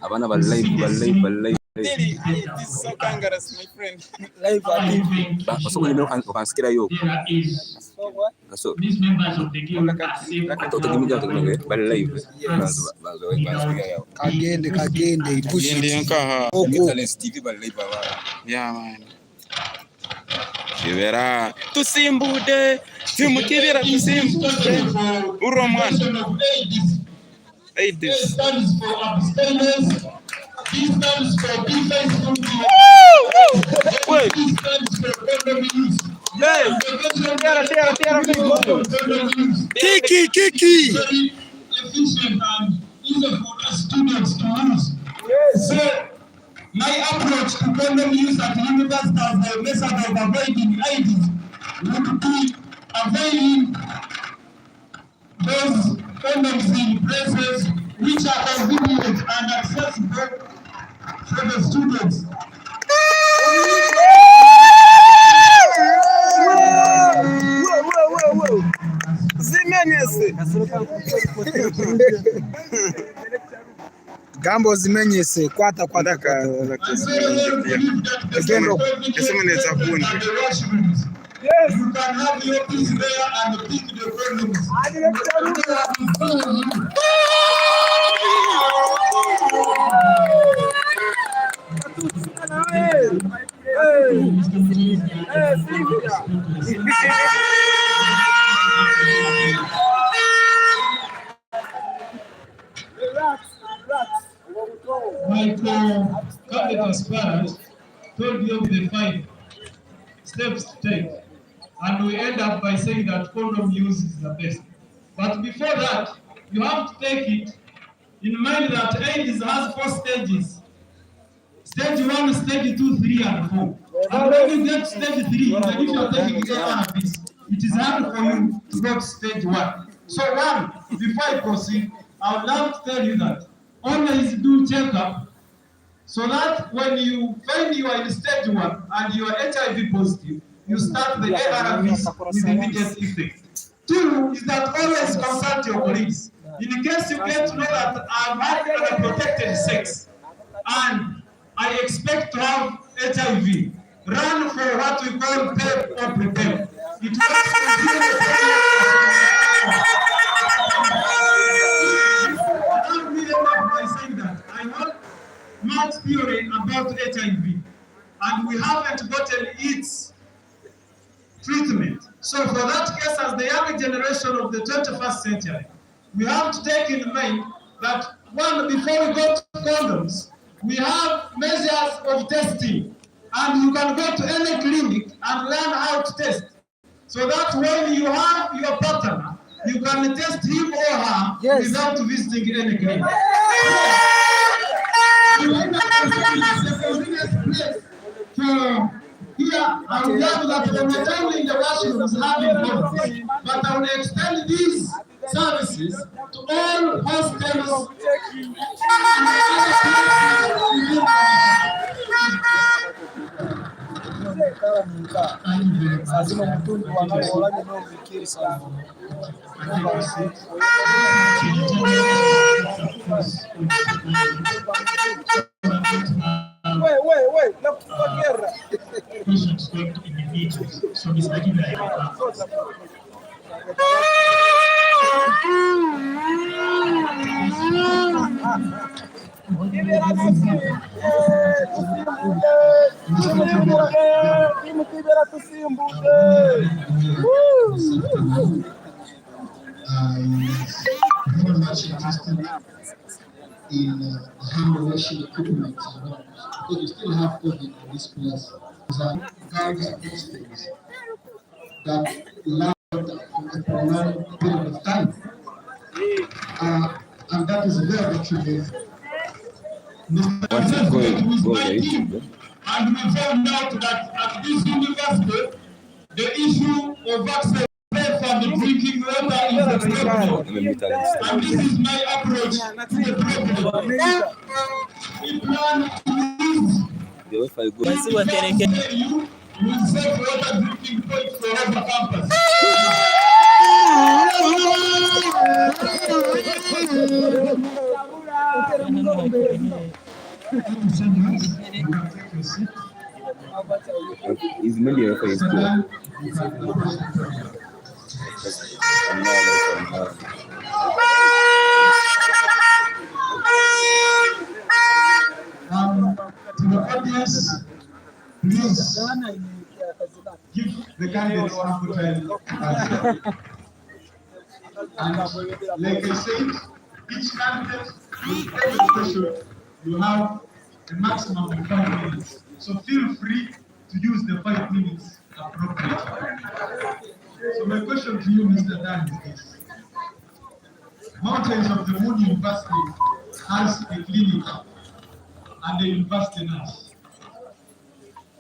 Abana ba live. This is so kangarous, my friend. Live TV. So when you ukansikia hiyo. So these members of the guild are safe. live. Kagende push Ndiye nkaha. Talents TV ba live ba. Yeah man. Kibera tusimbude. Timu kibera tusimbude. Uro mwana. This stands for abstinence. This stands for defense from the Wait. This stands for condom use. Hey. Kiki. Very efficient and easy for the students to use. Yes. So my approach to condom use at university as a method of avoiding AIDS would be availing those condoms in places which are convenient and accessible for the students. Whoa. Zimenyese. Gambo zimenyese kwata ka. Agendo. Yes, you can have your piece there and pick the condoms. My cabinet aspirant told you the 5 steps to take, and we end up by saying that condom use is the best. But before that, you have to take it in mind that AIDS has 4 stages. Stage 1, stage 2, 3, and 4. And when you get stage 3, even if you are taking cannabis, it is hard for you to go to stage 1. So before I proceed, I would love to tell you that always do checkup, so that when you find you are in stage 1 and you are HIV positive, you start the ARVs with immediate effect. 2 is that always consult your colleagues. In case you get to know that I'm having unprotected sex and I expect to have HIV, run for what we call PEP or PrEP. It works by saying that I want much theory about HIV, and we haven't gotten its treatment. So for that case, as the young generation of the 21st century, we have to take in mind that before we go to condoms, we have measures of testing, and you can go to any clinic and learn how to test, so that when you have your partner, you can test him or her without visiting any clinic. Here, I would love that we're not only in the washrooms having condoms, but I will extend these services to all hostels. Wait, no guerra. Very much interested in hand washing equipment, because you still have COVID in this place. Guards these things that last for a prolonged period of time. And that is very true. And we found out that at this university, the issue of access for the drinking water is a problem. And this is my approach to the problem. We plan to use you will save water drinking points for our campus. Is media for his school? To the audience, please give the candidates ample time. And like I said, each candidate will take the question. You have a maximum of 5 minutes. So feel free to use the 5 minutes appropriately. So my question to you, Mr. Dan, is this. Mountains of the Moon University has a clinic and a university nurse.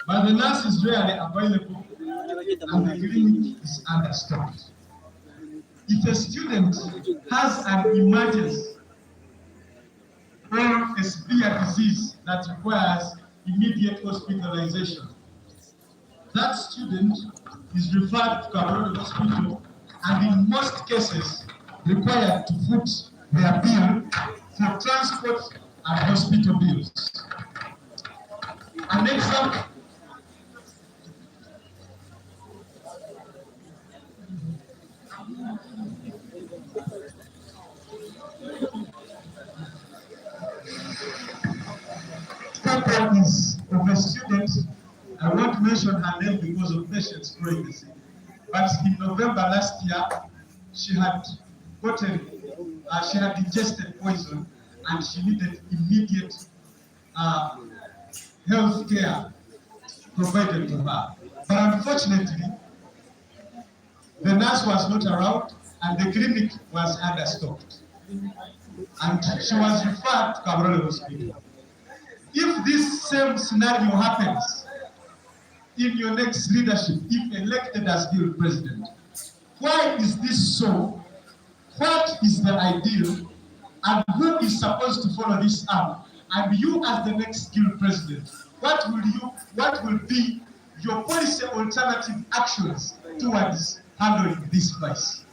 But the nurse is rarely available and the clinic is understaffed. If a student has an emergency or a severe disease that requires immediate hospitalization, that student is referred to Kabarolle Hospital and in most cases required to foot their bill for transport and hospital bills. An example. Is of a student, I won't mention her name because of patient's privacy, but in November last year, she had ingested poison and she needed immediate health care provided to her. But unfortunately, the nurse was not around and the clinic was understocked. And she was referred to Kabarolle Hospital. If this same scenario happens in your next leadership, if elected as guild president, why is this so? What is the ideal? And who is supposed to follow this up? And you as the next guild president, what will be your policy alternative actions towards handling this vice?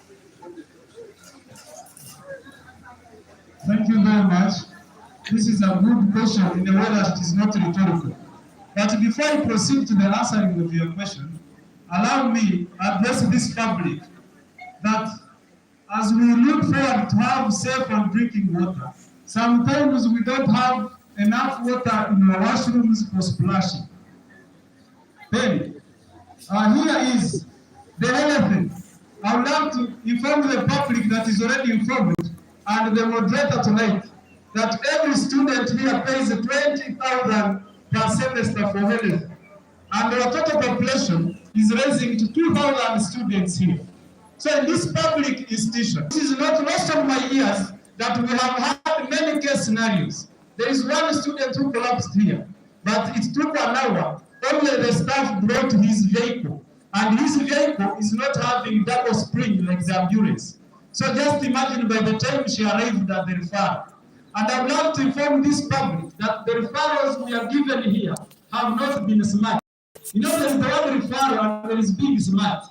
Thank you very much. This is a good question in a way that it is not rhetorical. But before I proceed to the answering of your question, allow me to address this public that as we look forward to have safe and drinking water, sometimes we don't have enough water in our washrooms for splashing. Then, here is the other thing. I would like to inform the public that is already informed and the moderator tonight that every student here pays 20,000 per semester for health. And our total population is raising to 2,000 students here. So in this public institution, this is not lost on my ears that we have had many case scenarios. There is one student who collapsed here, but it took an hour. Only the staff brought his vehicle, and his vehicle is not having double spring like the ambulance. So just imagine by the time she arrived at the referral. And I would like to inform this public that the referrals we are given here have not been smart. You know, there is the one referral and there is big smart.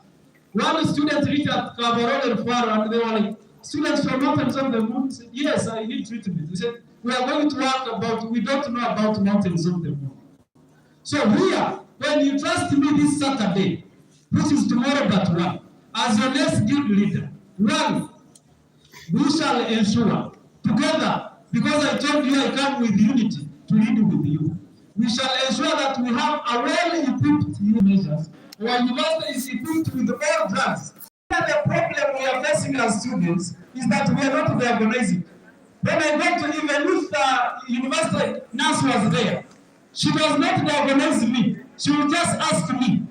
One student reached at Kabarolle referral and they were like, students from Mountains of the Moon said, yes, I need treatment. They said, we are going to work about, we don't know about Mountains of the Moon. So here, when you trust me this Saturday, which is tomorrow but one, as your next guild leader, one, we shall ensure together, because I told you I come with unity to lead with you. We shall ensure that we have a well-equipped measures. Our university is equipped with all drugs. The problem we are facing as students is that we are not diagnosing. When I went to, even if the university nurse was there, she does not diagnose me. She will just ask me,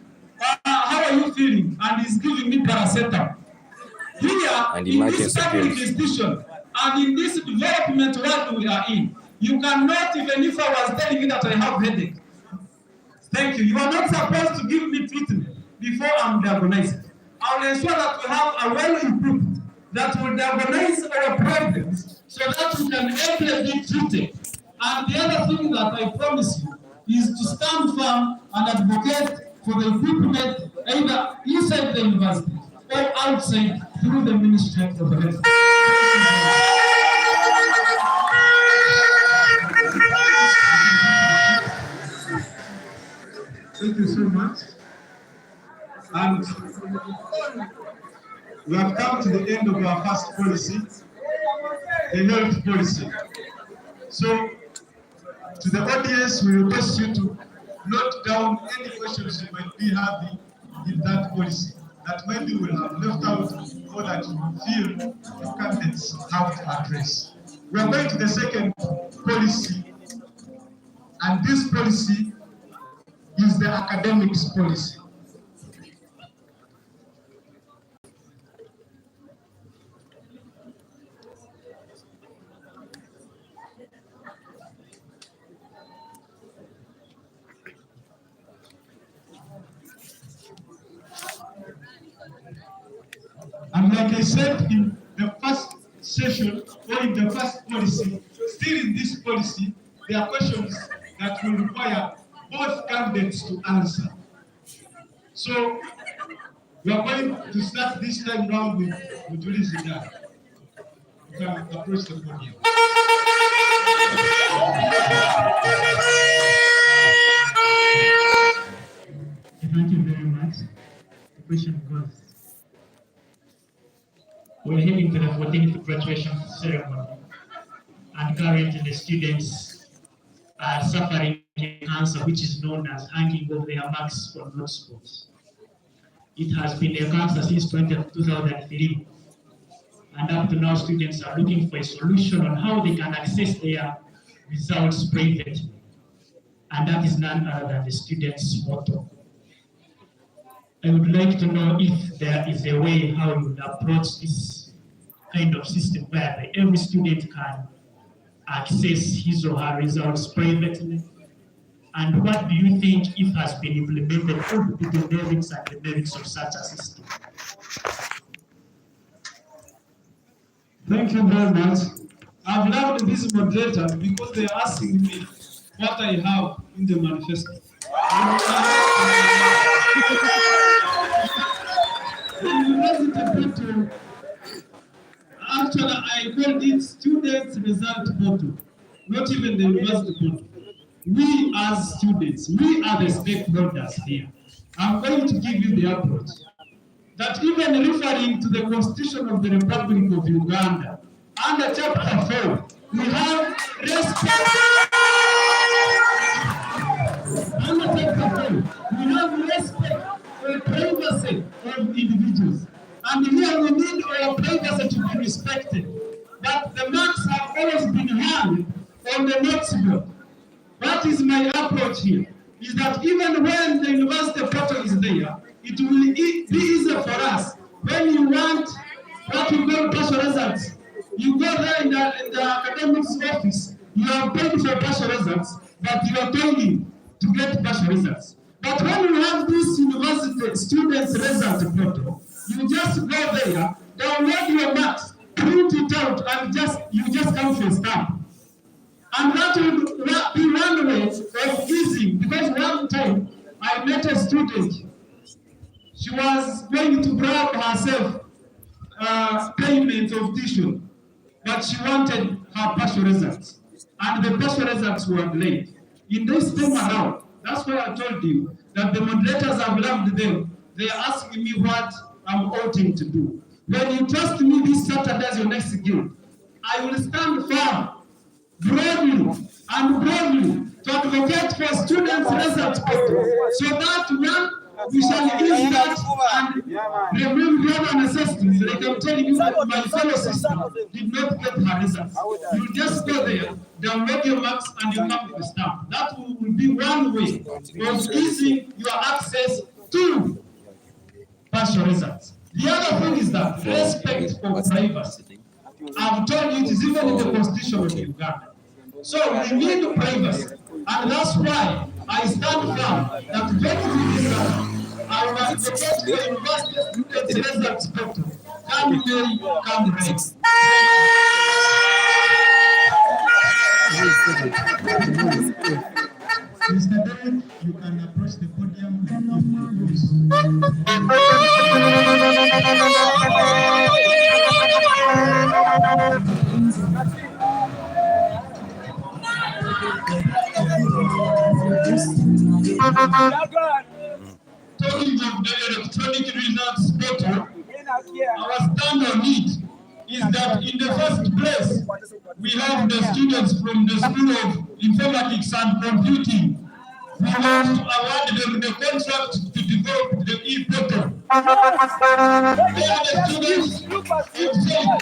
how are you feeling? And is giving me paracetamol. Here, in this public institution, and in this development world we are in, you cannot, even if I was telling you that I have headache, thank you, you are not supposed to give me treatment before I'm diagnosed. I will ensure that we have a well-equipped that will diagnose our problems so that we can ably be treated. And the other thing that I promise you is to stand firm and advocate for the equipment either inside the university or outside through the Ministry of Health. you so much. And we have come to the end of our first policy, the health policy. So, to the audience, we request you to note down any questions you might be having in that policy that maybe will have left out or that you feel the candidates have to address. We are going to the second policy, and this policy is the academics policy. And like I said in the first session, or in the first policy, still in this policy, there are questions that will require both candidates to answer. So, we are going to start this time round with Mutuli Zidane. You can approach the podium. Thank you very much. The question goes. We're heading to the 14th graduation ceremony, and currently the students are suffering cancer, which is known as hanging of their marks for not sports. It has been a cancer since 2003, and up to now, students are looking for a solution on how they can access their results privately, and that is none other than the students' motto. I would like to know if there is a way how you would approach this kind of system where every student can access his or her results privately, and what do you think, if has been implemented, what would be the merits and the merits of such a system? Thank you very much. I've loved this moderator because they are asking me what I have in the manifesto. Actually, I called it students' result portal, not even the university portal. We as students, we are the stakeholders here. I'm going to give you the approach. That even referring to the Constitution of the Republic of Uganda, under Chapter 4, we have respect. Under Chapter 4, we have respect for privacy of individuals. And here we need our privacy to be respected. But the marks have always been hung on the notes board. What is my approach here? Is that even when the university portal is there, it will be easier for us. When you want what you call partial results, you go there in the academics office, you are paid for partial results, but you are told to get partial results. But when you have this university students' result portal, you just go there, download your marks, print it out, and you just come for a stamp. And that will be one way of easing, because one time I met a student. She was going to grab herself payment of tuition, but she wanted her partial results, and the partial results were delayed. In this time around, that's why I told you that the moderators have loved them. They are asking me what I'm outing to do. When you trust me this Saturday as your next guild, I will stand firm, broadly and broadly, to advocate for students' results portal, so that when we shall use that and remove the other necessities. Like I'm telling you, that my fellow sister did not get her results. You just go there, download your marks, and you come with a stamp. That will be one way of easing your access to partial results. The other thing is that respect for privacy. I've told you it is even in the Constitution of Uganda. So we need privacy, and that's why I stand firm that very easily I will advocate the university students' results portal. Come May, come May. Mr. Derek, you can approach the podium and give your views. talking of the electronic results portal, our stand on it is that in the first place, we have the students from the School of Informatics and Computing. We want to award them the contract to develop the e-portal. All the students have said,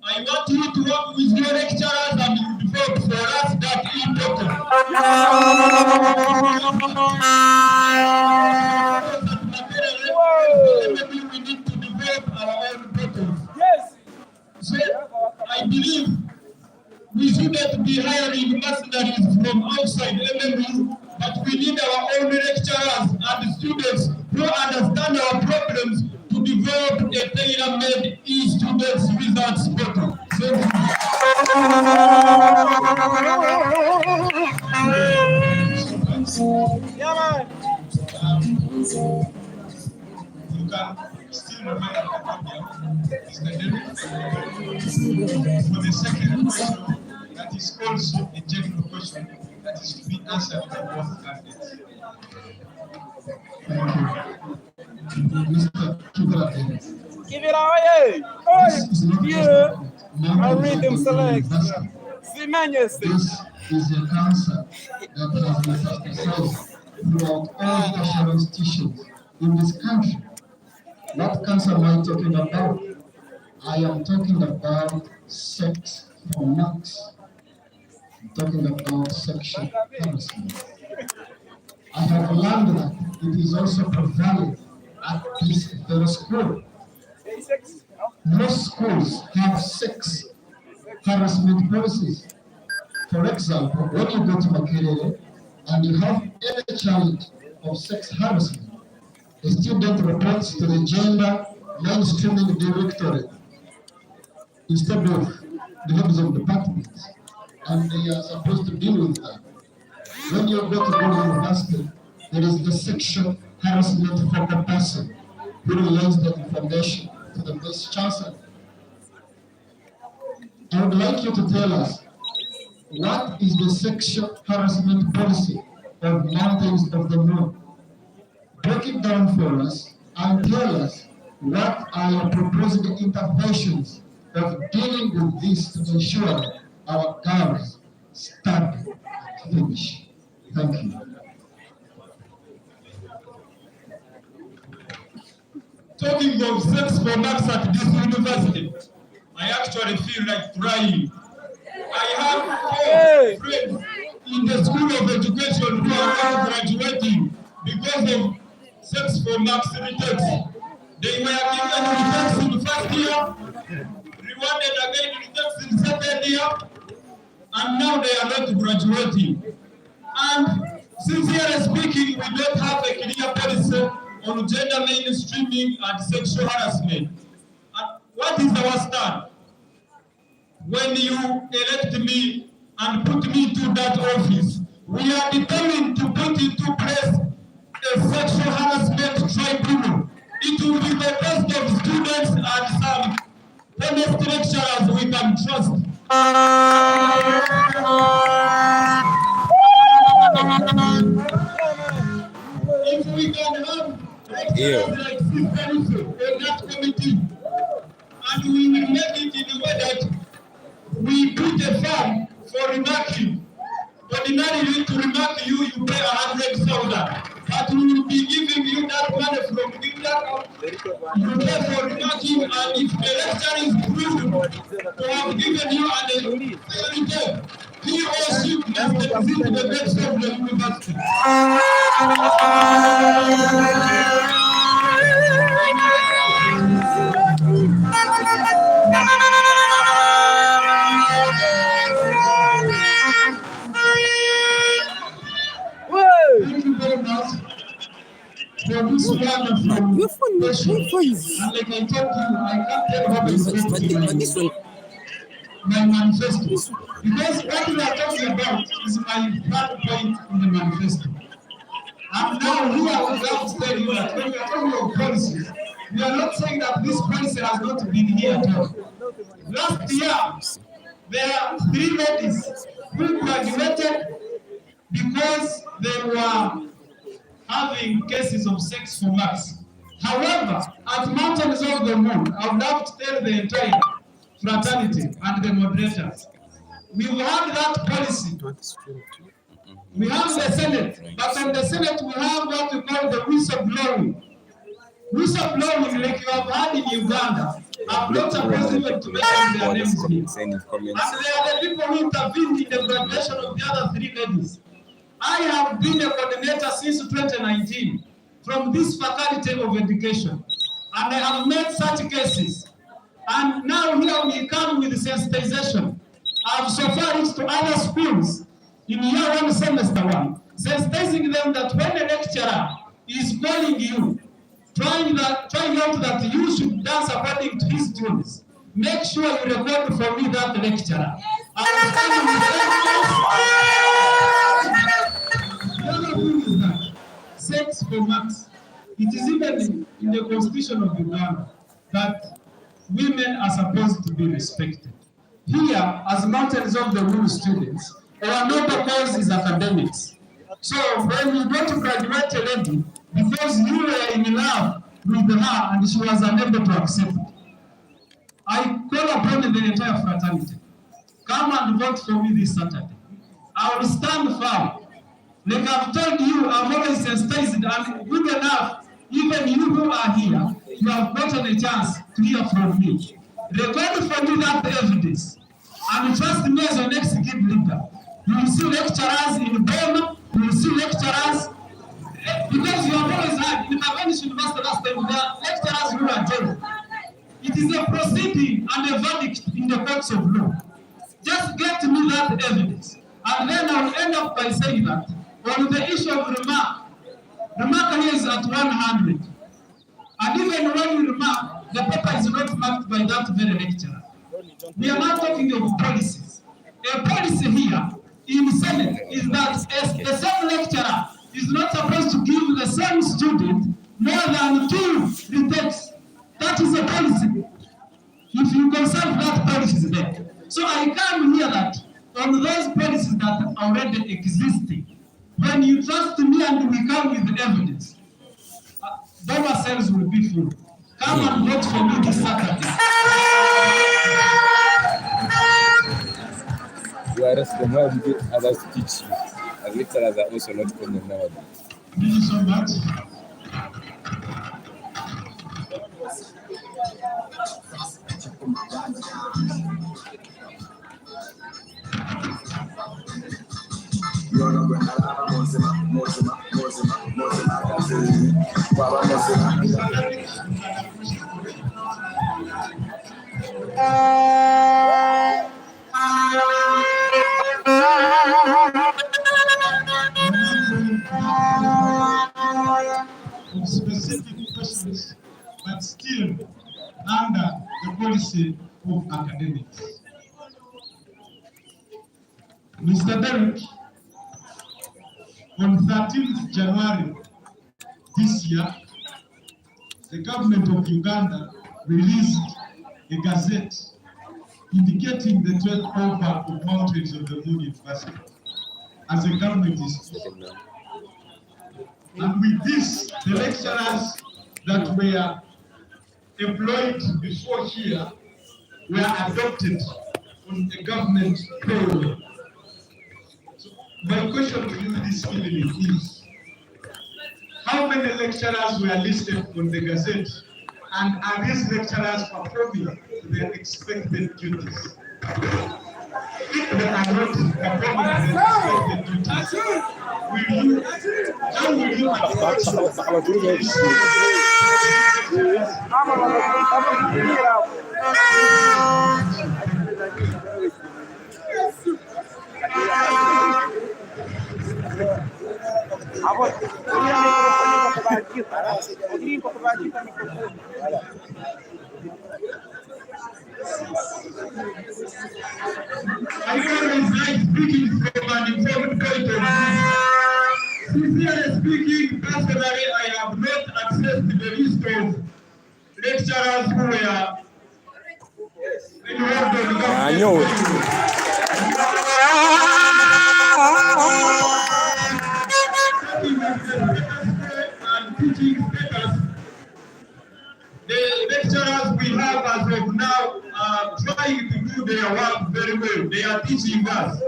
I want you to work with your lecturers and you develop for us that e-portal. Maybe we need to develop our own portals. Yes. So I believe we shouldn't be hiring mercenaries from outside MMU, but we need our own lecturers and students who understand our problems to develop a tailor-made e-students results portal. Yeah, man. You can still remain at the podium. For the second question, that is also a general question that is to be answered by both candidates. Thank you. Mr. Kibra. Give it away. Oh, yeah. I read them select. Zimenez. This is a cancer that has metastasized throughout all tertiary institutions in this country. What cancer am I talking about? I am talking about sex for marks. I'm talking about sexual harassment. I have learned that it is also prevalent at this very school. Most schools have sex harassment policies. For example, when you go to Makerere and you have any charge of sex harassment, the student reports to the gender mainstreaming directorate instead of the heads of departments, and they are supposed to deal with that. When you go to Gulu University, there is the sexual harassment for the person who relays the information to the vice chancellor. I would like you to tell us, what is the sexual harassment policy of Mountains of the Moon? Break it down for us and tell us what are your proposed interventions of dealing with this to ensure that our girls start and finish. Thank you. Talking of sex for marks at this university, I actually feel like crying. I have 4 friends in the School of Education who are now graduating because of sex for marks retakes. They were given retakes in the first year, rewarded again retakes in second year, and now they are not graduating. And sincerely speaking, we don't have a clear policy on gender mainstreaming and sexual harassment. And what is our stand? When you elect me and put me into that office, we are determined to put into place a sexual harassment tribunal. It will be the best of students and some honest lecturers we can trust. If we can have lecturers like Sister on that committee, and we will make it in a way that we put a farm for remarking. Ordinarily, to remark you, you pay 100,000. But we will be giving you that money from Gibla. You pay for remarking, and if the lecturer is proved to have given you an return, he or she must exit the best of the university. Thank you very much for this wonderful question. And like I told you, I can't tell what is my manifesto. Because what we are talking about is my third point in the manifesto. And now here I would like to tell you that when we are talking of policies, we are not saying that this policy has not been here at all. Last year, there are 3 ladies who graduated because they were having cases of sex for marks. However, at Mountains of the Moon, I would have to tell the entire fraternity and the moderators, we've had that policy. We have the Senate, but on the Senate we have what we call the whistleblowing. Whistleblowing, like you have had in Uganda, I'm not supposed even to mention their names here. And they are the people who intervened in the graduation of the other three ladies. I have been a coordinator since 2019 from this faculty of education, and I have made such cases. And now here we come with sensitization. I've so far reached to other schools in year one, semester one, sensitizing them that when a lecturer is calling you, trying out that you should dance according to his tunes, make sure you record for me that lecturer. The other thing is that sex for marks. It is even in the constitution of Uganda that women are supposed to be respected. Here, as Mountains of the Moon students, our noble cause is academics. So when you go to graduate a lady, because you were in love with her and she was unable to accept it, I call upon the entire fraternity, come and vote for me this Saturday. I will stand firm. Like I've told you, I've always sensitized, and good enough, even you who are here, you have gotten a chance to hear from me. Record for me that evidence. And trust me as your next kid leader. You will see lecturers in Burma, you will see lecturers, because you have always had, in Cavendish University last time, there are lecturers who are jailed. It is a proceeding and a verdict in the courts of law. Just get me that evidence. And then I will end up by saying that on the issue of remark here is at 100. And even when you remark, the paper is not marked by that very lecturer. We are not talking of policies. A policy here in Senate is that the same lecturer is not supposed to give the same student more than 2 retakes. That is a policy. If you consult that policy is there. So I come here that on those policies that are already existing, when you trust me and we come with the evidence, our cells will be full. Come and vote for me this Saturday. You are responsible. Why did others teach you? As lecturers are also not common nowadays. Thank you so much. Specific questions, but still under the policy of academics. Mr. Derek, on 13th January this year, the government of Uganda released a gazette indicating the takeover of Mountains of the Moon University as a government institution. And with this, the lecturers that were employed before here were adopted on a government payroll. So my question to you this evening is, how many lecturers were listed on the gazette, and are these lecturers performing their expected duties? If they are not performing their expected duties, how will you approach I can reside speaking from an informed point of view. Sincerely speaking, personally, I have not accessed the list of lecturers who were involved in the They are teaching us.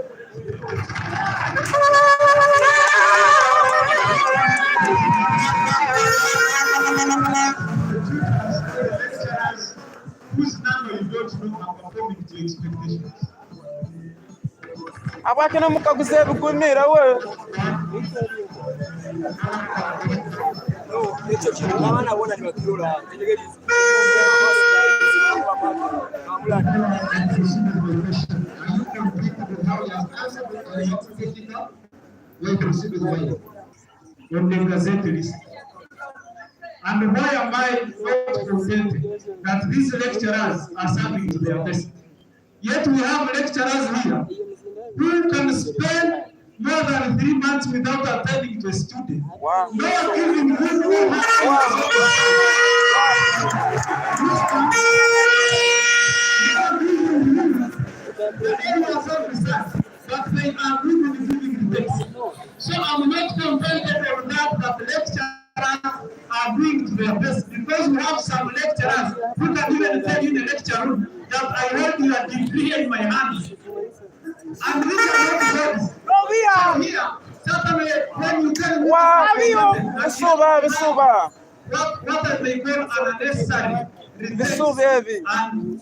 Whose number you don't know are performing to expectations. Abakina mukaguze bukumira we. Icyo kintu abana bona ntibakirura. And why am I not contented that these lecturers are serving to their best? Yet we have lecturers here who can spend more than 3 months without attending to a student. Wow. Not giving good but they are really giving the best. So I'm not contented on that the lecturers are doing to their best, because we have some lecturers who can even tell you in the lecture room that I hold your degree in my hands. And these are not words. So here, certainly when you tell me what are they call unnecessary regrets and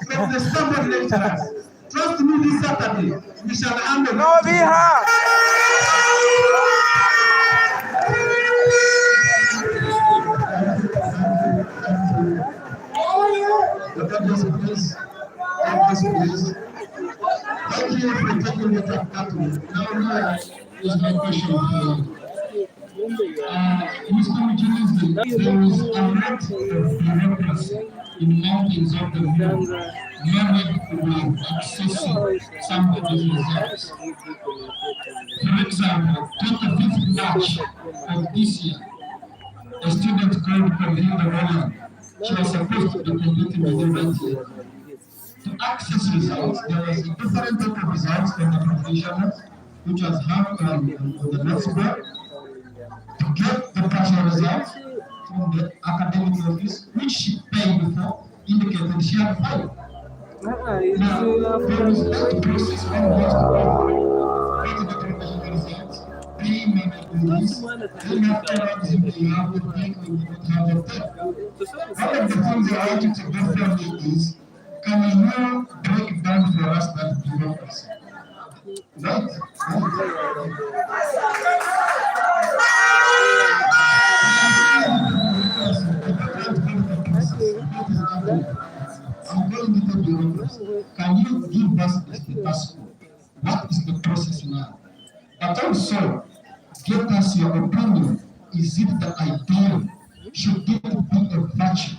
from the stubborn lecturers. Trust me, this Saturday we shall handle Thank you for taking the time up to me. Now is my question for you. Mr. Mckinley, there is a lot of bureaucracy in mountains of the world, managed with accessing some of these results. For example, 25th March of this year, a student called Pavila Roland, she was supposed to be completing within that year. To access results, there was a different type of results from the professionals, which was hung on the next board. To get the partial results from the academic office, which she paid for, indicated she had filed. Now, there is that process when we get the professional results, they may not do this, they may afterwards you have to take or you don't have the take. One of the things I want you to go through is, can you now break down for us that bureaucracy? Right? Can you give us the status quo? What is the process now? But also, give us your opinion. Is it the ideal? Should it be a virtue?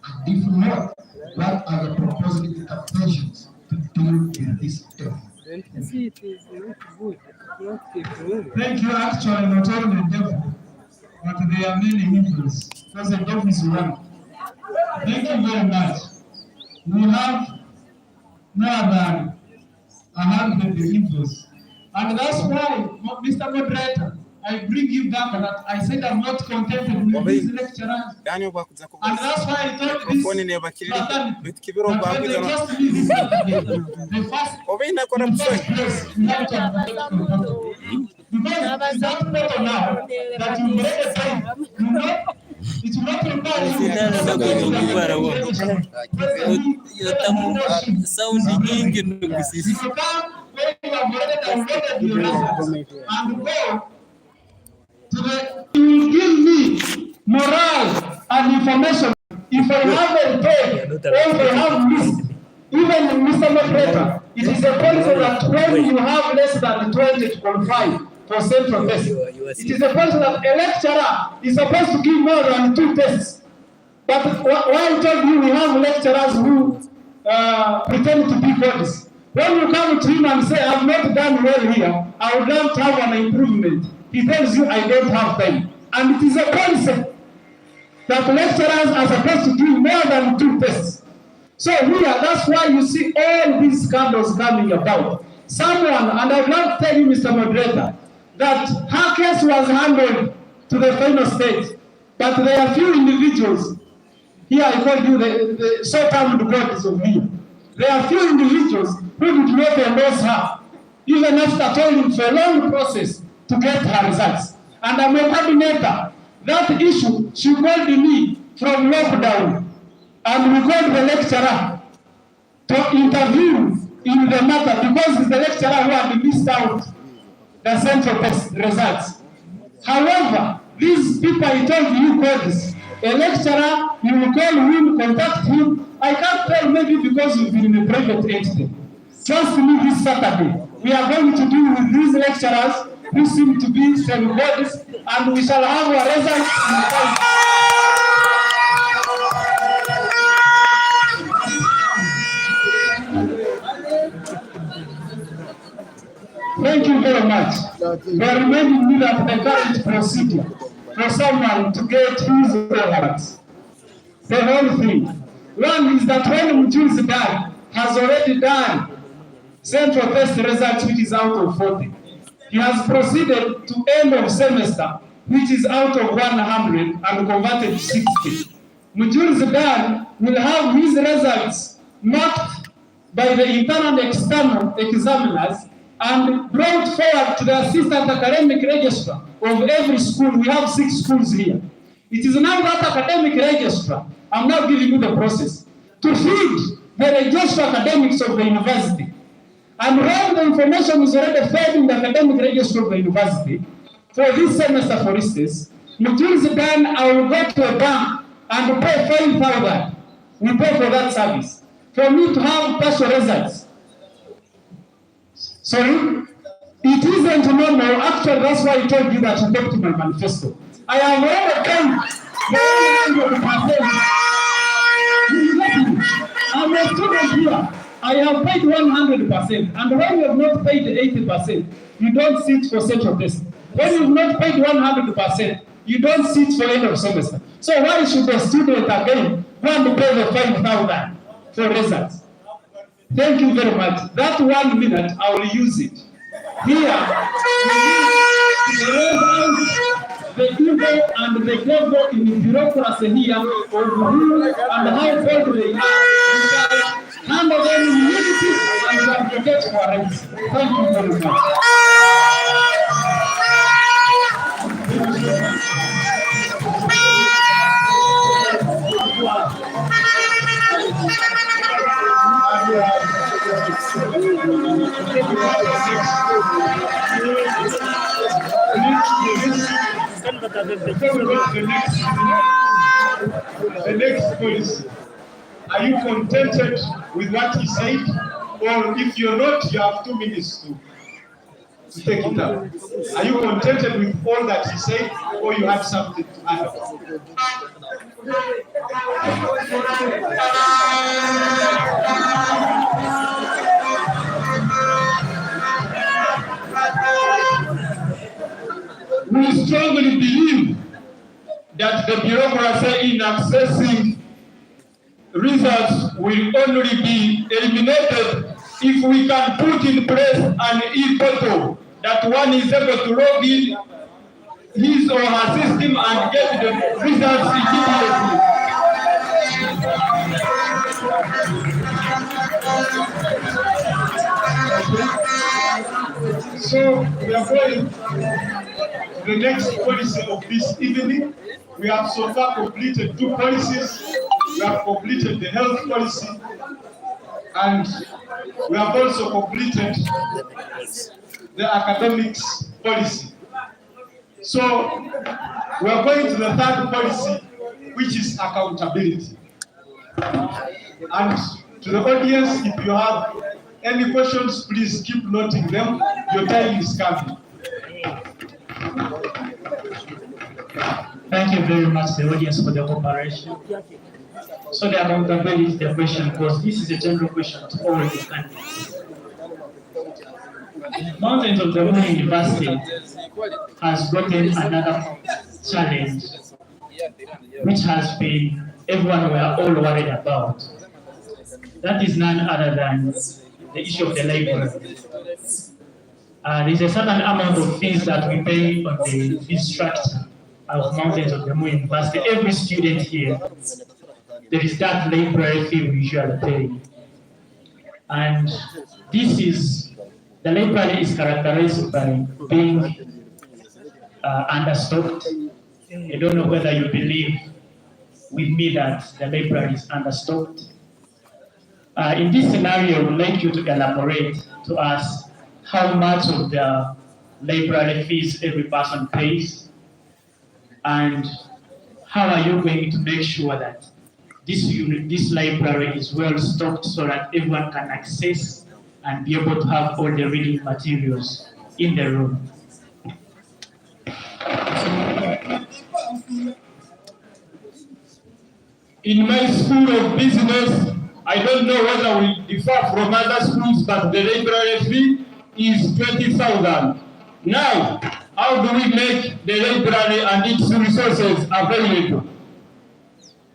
And if not, what are the proposed interventions to deal with this effort? Thank you. Actually, not only the devil, but there are many evils, because the devil is one. Thank you very much. We have more than 100 evils, and that's why, Mr. Moderator, I bring you down that I said I'm not contented with these lecturers. And that's why I told this when they just leave this the first place we have to because it's that better now that you make a time, you know, it will not require you will give me morale and information. If I haven't paid, or if I have missed, even Mr. Moderator, it is a policy that when you have less than 20 to qualify for central test, it is a policy that a lecturer is supposed to give more than 2 tests. But why I told you we have lecturers who pretend to be bodies. When you come to him and say, I have not done well here, I would love to have an improvement, he tells you, I don't have time. And it is a policy that lecturers are supposed to do more than 2 tests. So here, that's why you see all these scandals coming about. Someone, and I would love to tell you, Mr. Moderator, that her case was handled to the final stage, but there are few individuals, here I call you the so-termed bodies of me, There are few individuals who did not endorse her, even after toiling for a long process to get her results. And I'm a coordinator. That issue, she called me from lockdown, and we called the lecturer to interview in the matter because it's the lecturer who had missed out the central test results. However, these people I told you codes, a lecturer, you will call him, contact him. I can't tell, maybe because you've been in a private entity. Trust me, this Saturday, we are going to deal with these lecturers who seem to be self-bodies, and we shall have our results in time. Thank you very much. We are reminding me that the current procedure for someone to get his results, the whole thing. One is that when Mjuzi Dan has already done central test results, which is out of 40, he has proceeded to end of semester, which is out of 100 and converted to 60. Mjuzi Dan will have his results marked by the internal and external examiners and brought forward to the assistant academic registrar of every school. We have 6 schools here. It is now that academic registrar, I'm now giving you the process, to feed the register academics of the university. And when the information is already fed in the academic register of the university, for this semester, for instance, Mjuzi Dan, I will go to a bank and pay 5,000. We pay for that service. For me to have partial results. Sorry? It isn't normal. Actually, that's why I told you that you kept my manifesto. I have overcome 100%. I'm a student here. I have paid 100%. And when you have not paid 80%, you don't sit for central test. When you have not paid 100%, you don't sit for end of semester. So why should the student again want to pay the 5,000 for results? Thank you very much. That 1 minute, I will use it. Here, the evil and the devil in the bureaucracy here of who and how bold they are. Handle them in unity and advocate for rights. Thank you very much. The next policy. Are you contented with what he said? Or if you're not, you have 2 minutes to take it up. Are you contented with all that he said, or you have something to add? We strongly believe that the bureaucracy in accessing results will only be eliminated if we can put in place an e-portal that one is able to log in his or her system and get the results immediately. So we are going to the next policy of this evening. We have so far completed 2 policies. We have completed the health policy, and we have also completed the academics policy. So we are going to the 3rd policy, which is accountability. And to the audience, if you have any questions, please keep noting them. Your time is coming. Thank you very much, the audience, for the cooperation. So the accountability is the question, because this is a general question to all the candidates. Mountains of the Moon University has gotten another challenge, which has been everyone were all worried about. That is none other than the issue of the library. There's a certain amount of fees that we pay on the fee structure of Mountains of the Moon University. Every student here, there is that library fee we usually pay. And the library is characterized by being understocked. I don't know whether you believe with me that the library is understocked. In this scenario, I would like you to elaborate to us how much of the library fees every person pays, and how are you going to make sure that this library is well stocked so that everyone can access and be able to have all the reading materials in the room. In my school of business, I don't know whether we differ from other schools, but the library fee is 20,000. Now, how do we make the library and its resources available?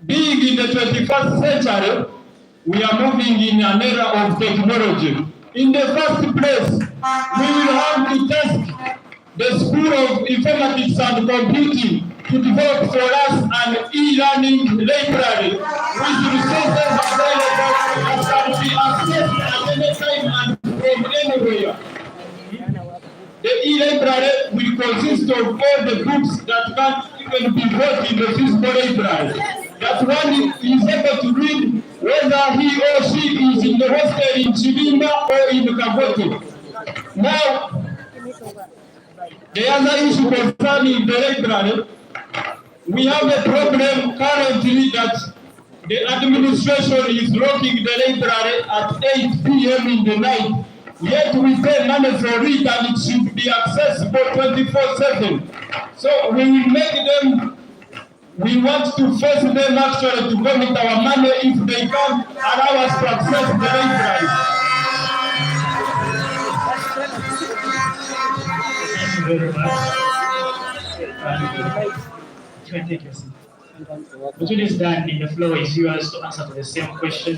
Being in the 21st century, we are moving in an era of technology. In the first place, we will have to task the School of Informatics and Computing to develop for us an e-learning library with resources available that can be accessed at any time and from anywhere. The e-library will consist of all the books that can't even be bought in the physical library. That one is able to read whether he or she is in the hostel in Chibimba or in Kagoto. Now, the other issue concerning the library, we have a problem currently that the administration is locking the library at 8 p.m. in the night. Yet we pay money for it and it should be accessible 24/7. So we will make them, we want to force them actually to commit our money if they can't allow us to access the library. Thank you very much. You can take your seat. Between this done, the floor is yours to answer to the same question.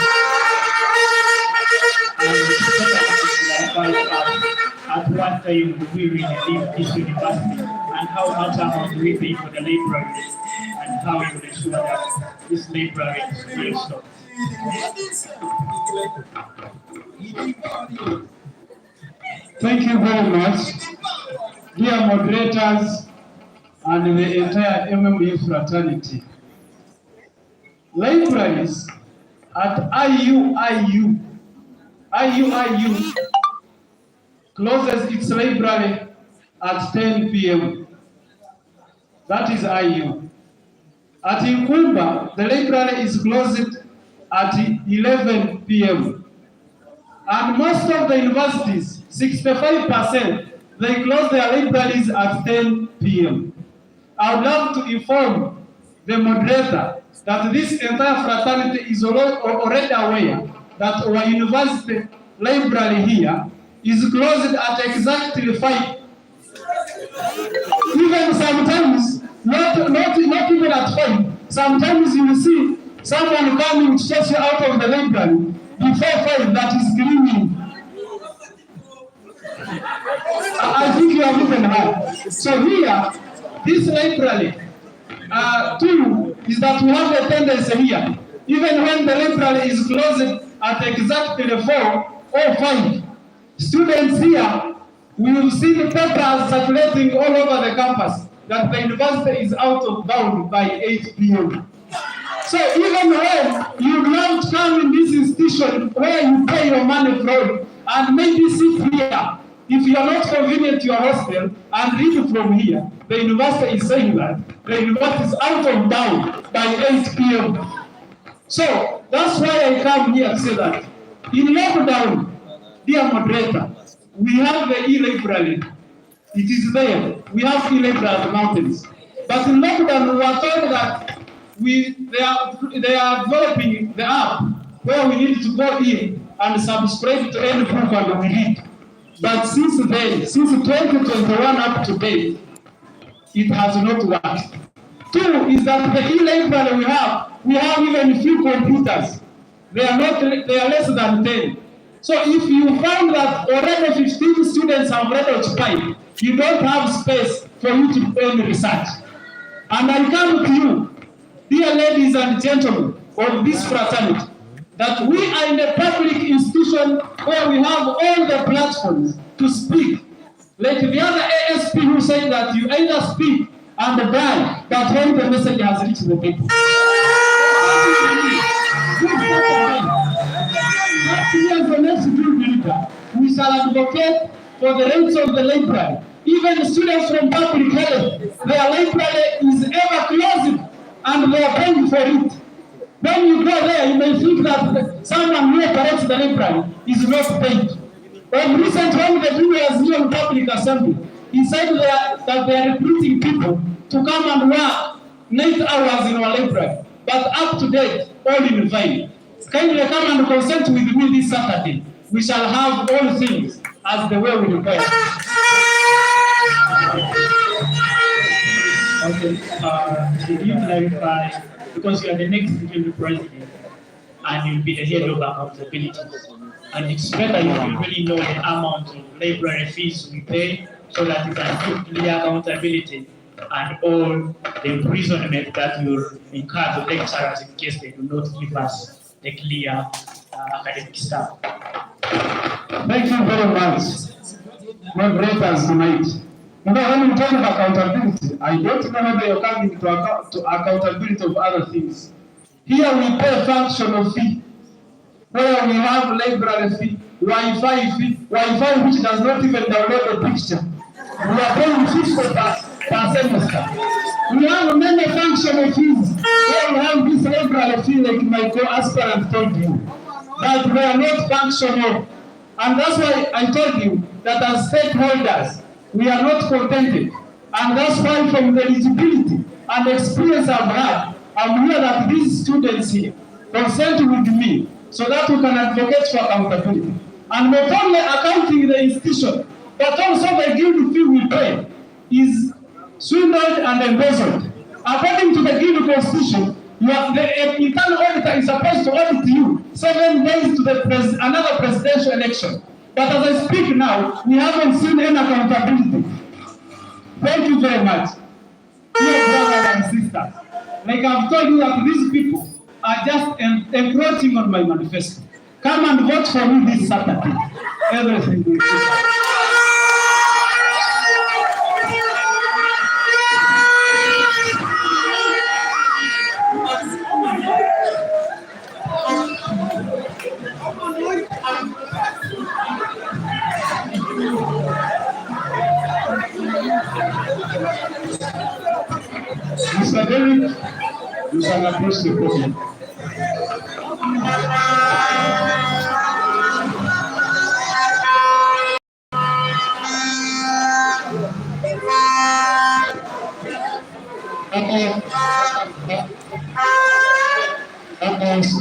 At what time do we really leave this university, and how much amount do we pay for the library, and how we will ensure that this library is well stocked? Thank you very much, dear moderators and the entire MME fraternity. Libraries at IUIU closes its library at 10 p.m. That is IU. At Inkumba, the library is closed at 11 p.m. And most of the universities, 65%, they close their libraries at 10 p.m. I would love to inform the moderator that this entire fraternity is already aware that our university library here is closed at exactly 5. Even sometimes, not even at 5. Sometimes you will see someone coming to chase you out of the library before 5 that is gleaming. I think you have even heard. So here, this library, too, is that we have a tendency here, even when the library is closed at exactly 4 or 5, students here will see the papers circulating all over the campus that the university is out of bound by 8 p.m. So even when you don't come in this institution where you pay your money from and maybe sit here, if you are not convenient to your hostel and read from here, the university is saying that the university is out of bound by 8 p.m. So that's why I come here to say that in lockdown, dear moderator, we have the e-library. It is there. We have e-library at the mountains. But in lockdown, we were told that they are developing the app where we need to go in and subscribe to any book and we read. But since then, since 2021 up to date, it has not worked. 2 is that the e-library we have even few computers. They are less than 10. So if you find that already 15 students have already occupied, you don't have space for you to do any research. And I come to you, dear ladies and gentlemen of this fraternity, that we are in a public institution where we have all the platforms to speak. Like the other ASP who said that you either speak and die, but when the message has reached the people. As the next group leader, we shall advocate for the rights of the library. Even students from public health, their library is ever closed and they are paying for it. When you go there, you may think that someone who operates the library is not paid. When recently, when the juniors here in public assembly, he said that they are recruiting people to come and work 9 hours in our library, but up to date, all in vain. Kindly come and consent with me this Saturday. We shall have all things as the way we require. Okay, did you clarify, because you are the next guild president and you'll be the head of accountability, and it's better if you really know the amount of library fees we pay so that you can put clear accountability and all the imprisonment that will incur the lecturers in case they do not give us the clear academic stuff. Thank you very much, moderators tonight. You know, when we talk about accountability, I don't know whether you're coming to accountability of other things. Here we pay functional fee, where we have library fee, Wi-Fi fee, Wi-Fi which does not even download the picture. We are paying 50 per semester. We have many functional fees, where we have this library fee like my co-aspirant told you, but they are not functional. And that's why I told you that as stakeholders, we are not contented. And that's why from the eligibility and experience I've had, I'm here that these students here consent with me so that we can advocate for accountability. And not only accounting the institution, but also the guild fee we pay is swindled and embezzled. According to the guild constitution, the internal auditor is supposed to audit you 7 days to another presidential election. But as I speak now, we haven't seen any accountability. Thank you very much. Dear brothers and sisters, like I've told you that these people are just encroaching on my manifesto. Come and vote for me this Saturday. Everything will be fine. Mr. Derek, you can approach the podium.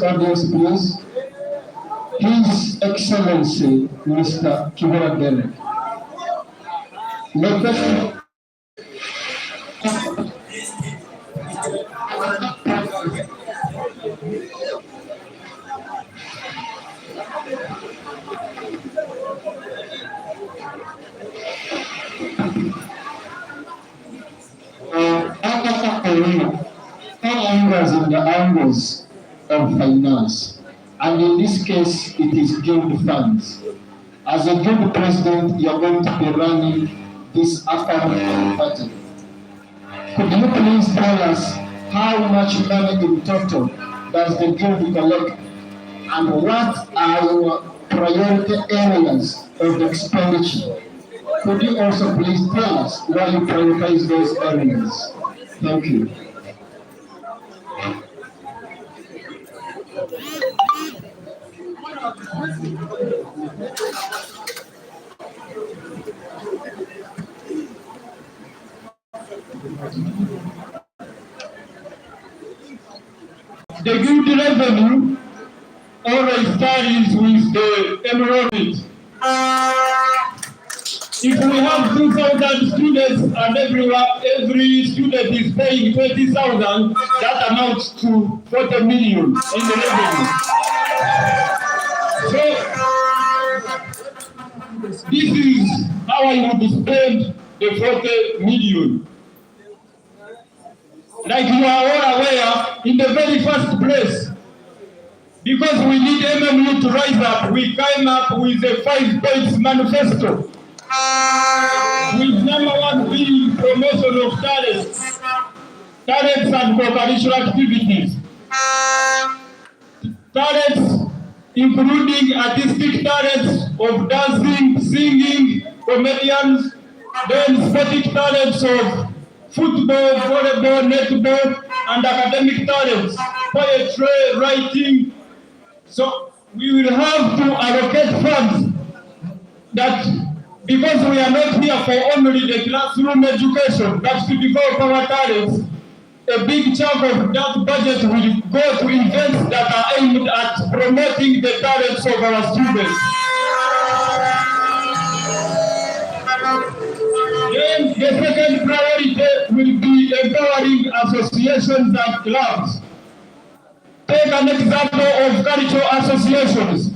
Audience, please. His Excellency, Mr. Kibera Derek. Angles in the angles of finance, and in this case, it is guild funds. As a guild president, you are going to be running this account budget. Could you please tell us how much money in total does the guild collect, and what are your priority areas of expenditure? Could you also please tell us why you prioritize those areas? Thank you. The guild revenue always starts with the enrollment. If we have 2,000 students and every student is paying 20,000, that amounts to 40 million in the revenue. So this is how I would spend the 40 million. Like you are all aware, in the very first place, because we need MMU to rise up, we came up with a 5 points manifesto. With number 1 being promotion of talents and co-curricular activities. Talents including artistic talents of dancing, singing, comedians, then sporting talents of football, volleyball, netball, and academic talents, poetry, writing. So we will have to allocate funds that, because we are not here for only the classroom education, but to develop our talents, a big chunk of that budget will go to events that are aimed at promoting the talents of our students. Then the second priority will be empowering associations and clubs. Take an example of cultural associations.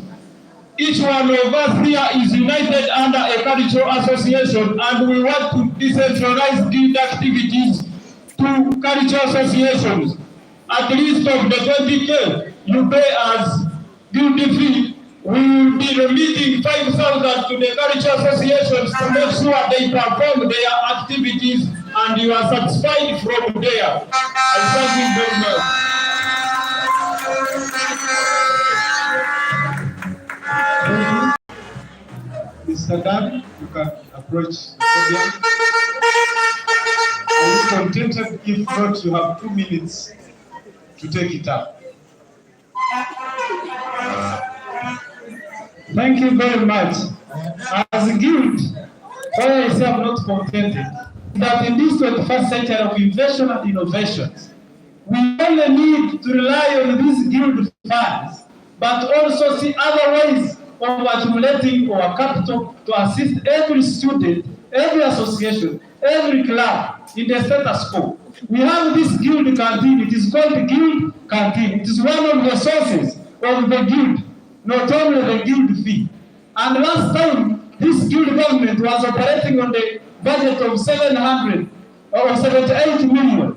Each one of us here is united under a cultural association, and we want to decentralize these activities to cultural associations. At least of the 20K you pay as duty fee, we will be remitting 5,000 to the cultural associations to make sure they perform their activities and you are satisfied from there. I thank you very much. Mr. Dan, you can approach the podium. Are you contented? If not, you have 2 minutes to take it up. Thank you very much. As a guild, why I say I'm not contented, that in this 21st century of invention and innovations, we only need to rely on these guild funds, but also see other ways of accumulating our capital to assist every student, every association, every club in the status quo. We have this guild canteen. It is called the guild canteen. It is one of the sources of the guild, not only the guild fee. And last time, this guild government was operating on the budget of 700 or 78 million.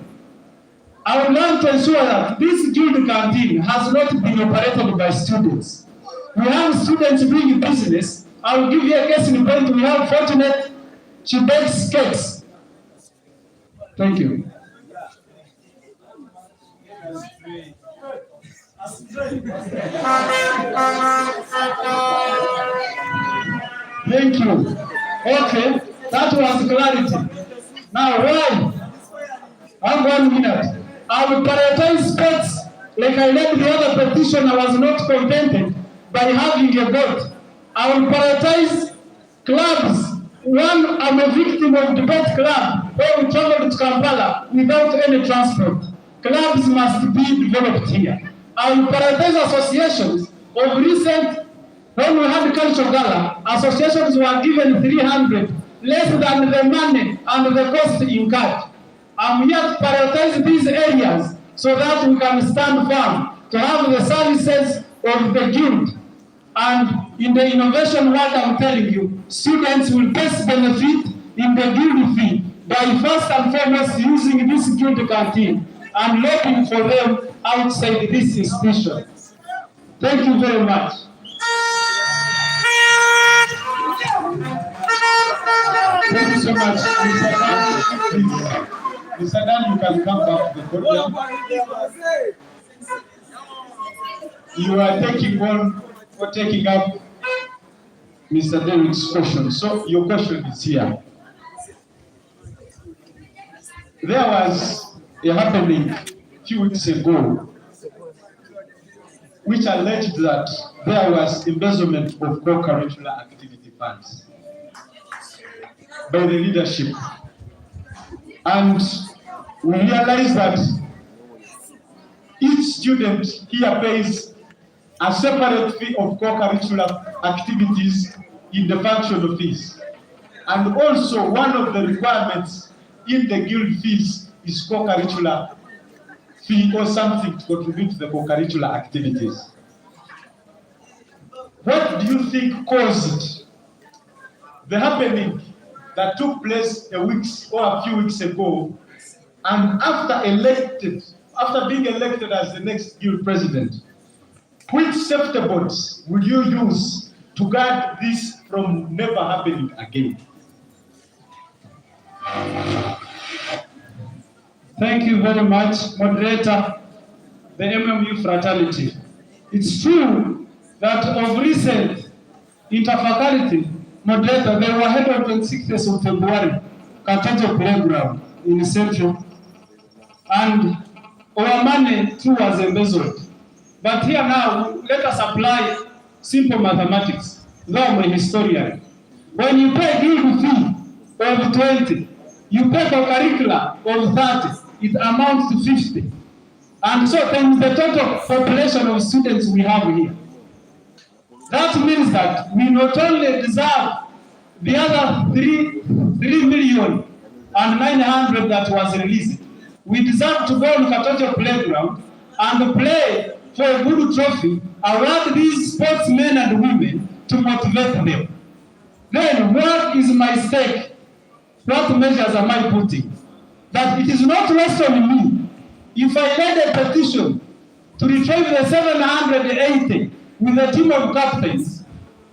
I would like to ensure that this guild canteen has not been operated by students. We have students doing business. I will give you a case in point. We have Fortunate. She bakes cakes. Thank you. Thank you. Okay, that was clarity. Now, why? I'm 1 minute. I will prioritize sports like I led the other petition. I was not contented by having a vote. I will prioritize clubs. One, I'm a victim of debate club where we travel to Kampala without any transport. Clubs must be developed here. I will prioritize associations. Of recent, when we had the culture gala, associations were given 300, less than the money and the cost incurred. I'm here to prioritize these areas so that we can stand firm to have the services of the guild. And in the innovation world, I'm telling you, students will best benefit in the guild fee by first and foremost using this guild canteen and looking for them outside this institution. Thank you very much. Thank you so much, Mr. Dan. Please. Mr. Dan, you can come back to the podium. You are taking up Mr. David's question. So your question is here. There was a happening a few weeks ago which alleged that there was embezzlement of co-curricular activity funds by the leadership. And we realized that each student here pays a separate fee of co-curricular activities in the functional fees. And also one of the requirements in the guild fees is co-curricular fee or something to contribute to the co-curricular activities. What do you think caused the happening that took place a few weeks ago, and after being elected as the next guild president, Which safety boards will you use to guard this from never happening again? Thank you very much, moderator, the MMU fraternity. It's true that of recent interfaculty, moderator, they were held on 26th of February, Katoto Playground in Central, and our money too was embezzled. But here now, let us apply simple mathematics, though I'm a historian. When you pay guild fee of 20, you pay for curricula of 30, it amounts to 50. And so then the total population of students we have here. That means that we not only deserve the other 3,900,000 that was released, we deserve to go on Katoto Playground and play for a good trophy, award these sportsmen and women to motivate them. Then what is my stake? What measures am I putting? That it is not lost on me if I led a petition to retrieve the 780 with a team of captains,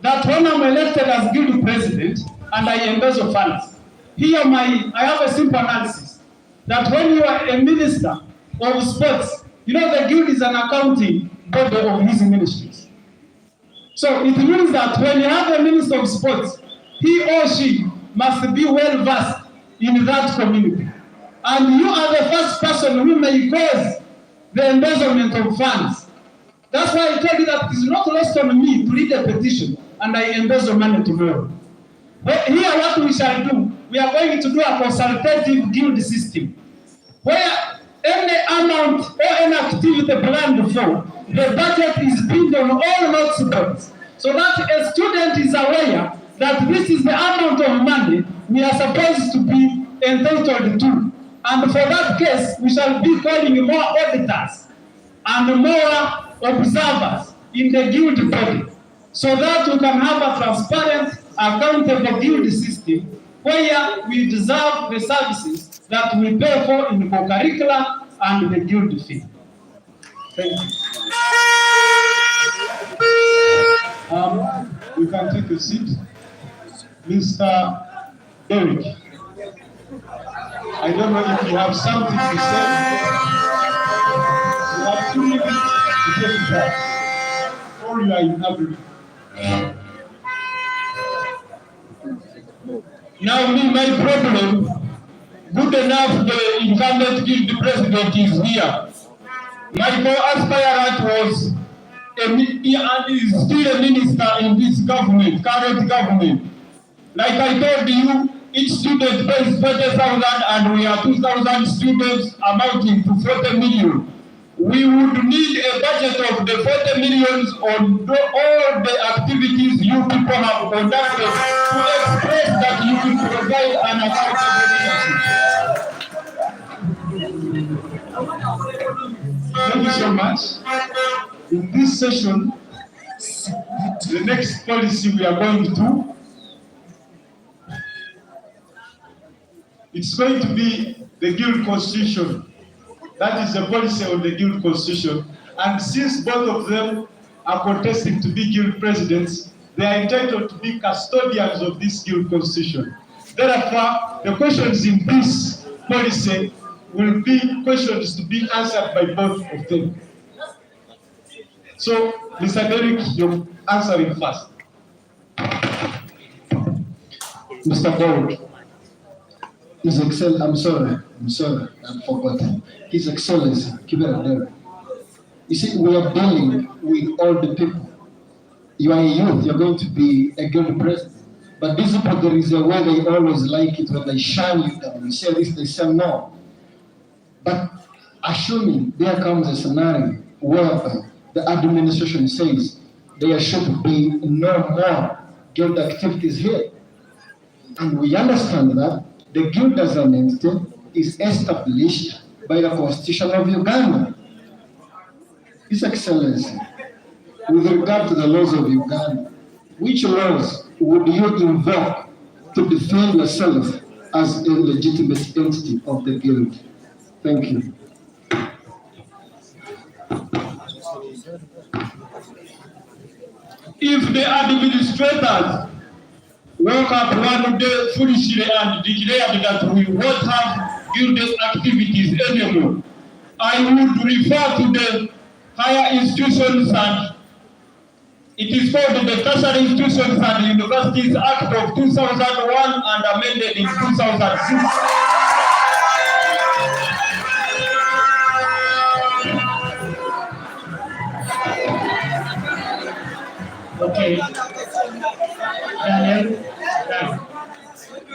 that when I'm elected as guild president and I embezzle funds. Here I have a simple analysis, that when you are a minister of sports, you know the guild is an accounting body of his ministries. So it means that when you have a minister of sports, he or she must be well versed in that community. And you are the first person who may cause the embezzlement of funds. That's why I told you that it is not lost on me to read a petition and I embezzle money tomorrow. But here what we shall do, we are going to do a consultative guild system, where any amount or any activity planned for, the budget is built on all notes boards, so that a student is aware that this is the amount of money we are supposed to be entitled to. And for that case, we shall be calling more auditors and more observers in the guild body, so that we can have a transparent, accountable guild system where we deserve the services that we pay for in co-curricular and the guild fee. Thank you. You can take a seat. Mr. Derek, I don't know if you have something to say. You have 2 minutes to take it back, or you are in Africa. Now, my problem, good enough the incumbent guild president is here. My co-aspirant was and is still a minister in this government, current government. Like I told you, each student pays 40,000 and we are 2,000 students amounting to 40 million. We would need a budget of the 40 millions on all the activities you people have conducted to express that you will provide an accountable leadership. Thank you so much. In this session, the next policy we are going to do, it's going to be the guild constitution. That is the policy of the guild constitution. And since both of them are contesting to be guild presidents, they are entitled to be custodians of this guild constitution. Therefore, the questions in this policy will be questions to be answered by both of them. So, Mr. Derek, you're answering first. Mr. Gold, I'm sorry, I've forgotten. His Excellency, Kibera Derek. You see, we are dealing with all the people. You are a youth, you're going to be a guild president. But these people, there is a way they always like it when they shine you down. You say this, they say no. But assuming there comes a scenario whereby the administration says there should be no more guild activities here. And we understand that the guild as an entity is established by the Constitution of Uganda. His Excellency, with regard to the laws of Uganda, which laws would you invoke to defend yourself as a legitimate entity of the guild? Thank you. if the administrators woke up one day foolishly and declared that we won't have guild activities anymore, I would refer to the higher institutions, and it is called the Tertiary Institutions and Universities Act of 2001 and amended in 2006. Okay. Daniel,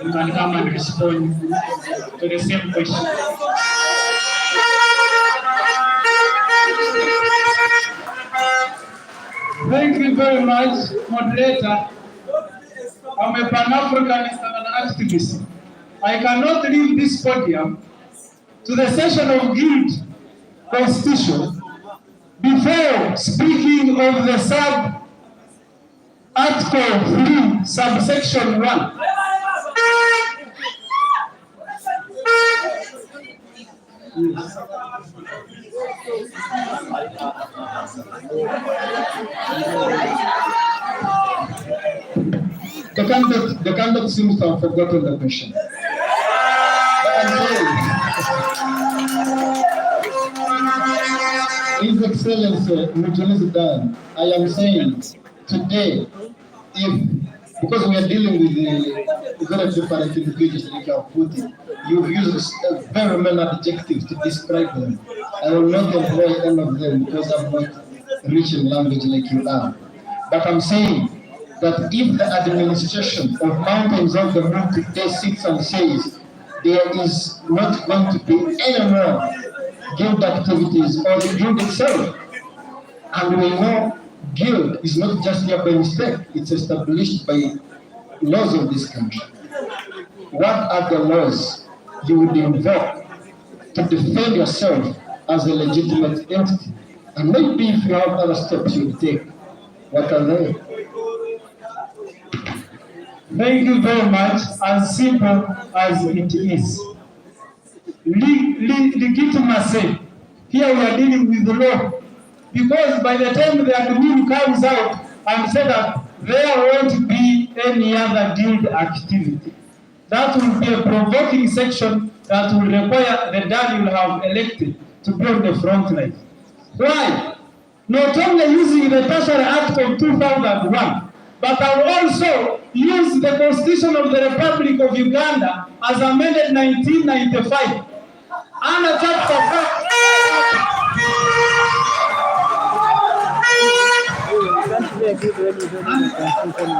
you can come and respond to the same question. Thank you very much, moderator. I'm a Pan-Africanist and an activist. I cannot leave this podium to the session of Guild Constitution before speaking of the Article 3, subsection 1. Yes. The candidate seems to have forgotten the question. His Excellency Mutualist Dan, I am saying today, because we are dealing with the very different individuals like you have put it, you've used very many adjectives to describe them. I will not employ any of them because I'm not rich in language like you are. But I'm saying that if the administration of Mountains of the Moon today sits and says there is not going to be any more guild activities or the guild itself, and we know guild is not just here by mistake, it's established by laws of this country. What are the laws you would invoke to defend yourself as a legitimate entity? And maybe if you have other steps you would take, what are they? Thank you very much. As simple as it is. Legitimacy. Here we are dealing with the law. Because by the time the admin comes out and says that there won't be any other guild activity, that will be a provoking section that will require the dad you have elected to be on the front line. Why? Not only using the Tertiary Act of 2001, but I will also use the Constitution of the Republic of Uganda as amended 1995. And chapter 4.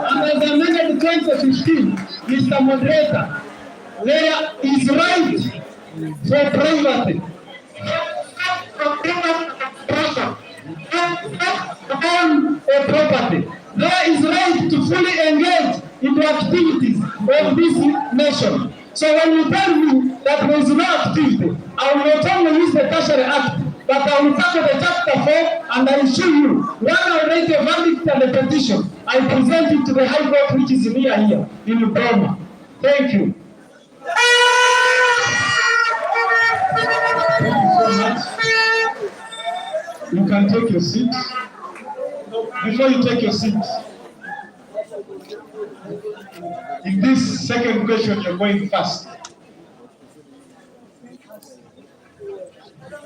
And as amended 2015, Mr. Moderator, there is right for privacy. On a property. There is right to fully engage in the activities of this nation. So when you tell me that there is no activity, I will not only use the Tertiary Act, but I will tackle the chapter 4 and I will show you when I write a verdict and a petition, I present it to the High Court which is near here in Burma. Thank you. Thank you so much. You can take your seat. Before you take your seat, in this second question, you're going fast.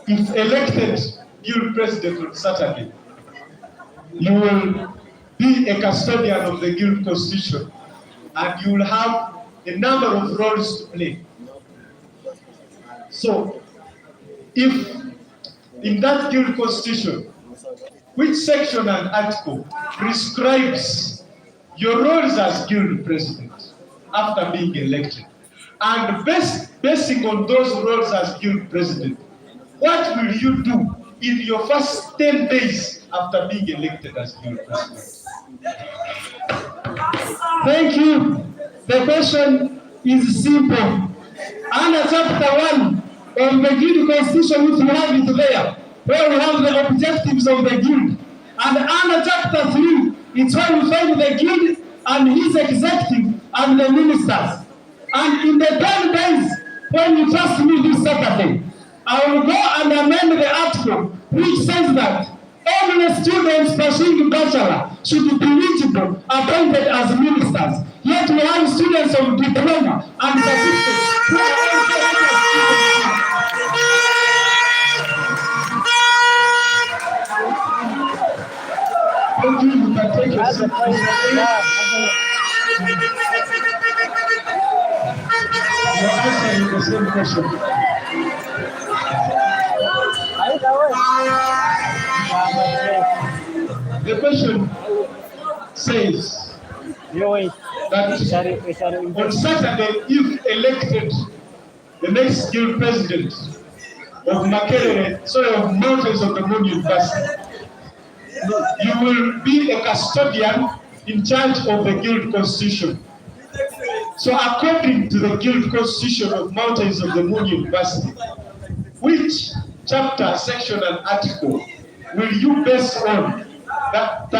If elected guild president on Saturday, you will be a custodian of the guild constitution and you will have a number of roles to play. So, if in that guild constitution, which section and article prescribes your roles as guild president after being elected? And basing on those roles as guild president, what will you do in your first 10 days after being elected as guild president? Thank you. The question is simple. Under chapter 1 of the guild constitution, which we have it there, where we have the objectives of the guild. And under chapter 3, it's where we find the guild and his executive and the ministers. And in the 10 days, when you trust me this Saturday, I will go and amend the article which says that All the students pursuing bachelor should be eligible, appointed as ministers. Yet we have students of diploma and certificate who are also thank you. You can take your seat. You're answering the same question. The question says that on Saturday, if elected the next guild president of of Mountains of the Moon University, you will be a custodian in charge of the guild constitution. So according to the guild constitution of Mountains of the Moon University, which chapter, section, and article will you base on that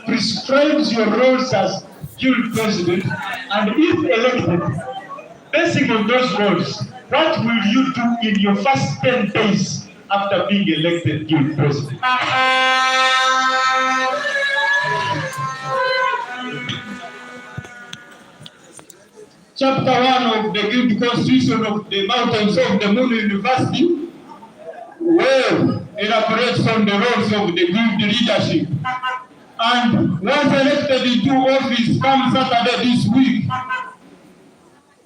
prescribes your roles as guild president? And if elected, basing on those roles, what will you do in your first 10 days after being elected guild president? Chapter 1 of the Guild Constitution of the Mountains of the Moon University will elaborate on the roles of the guild leadership. And once elected into office come Saturday this week,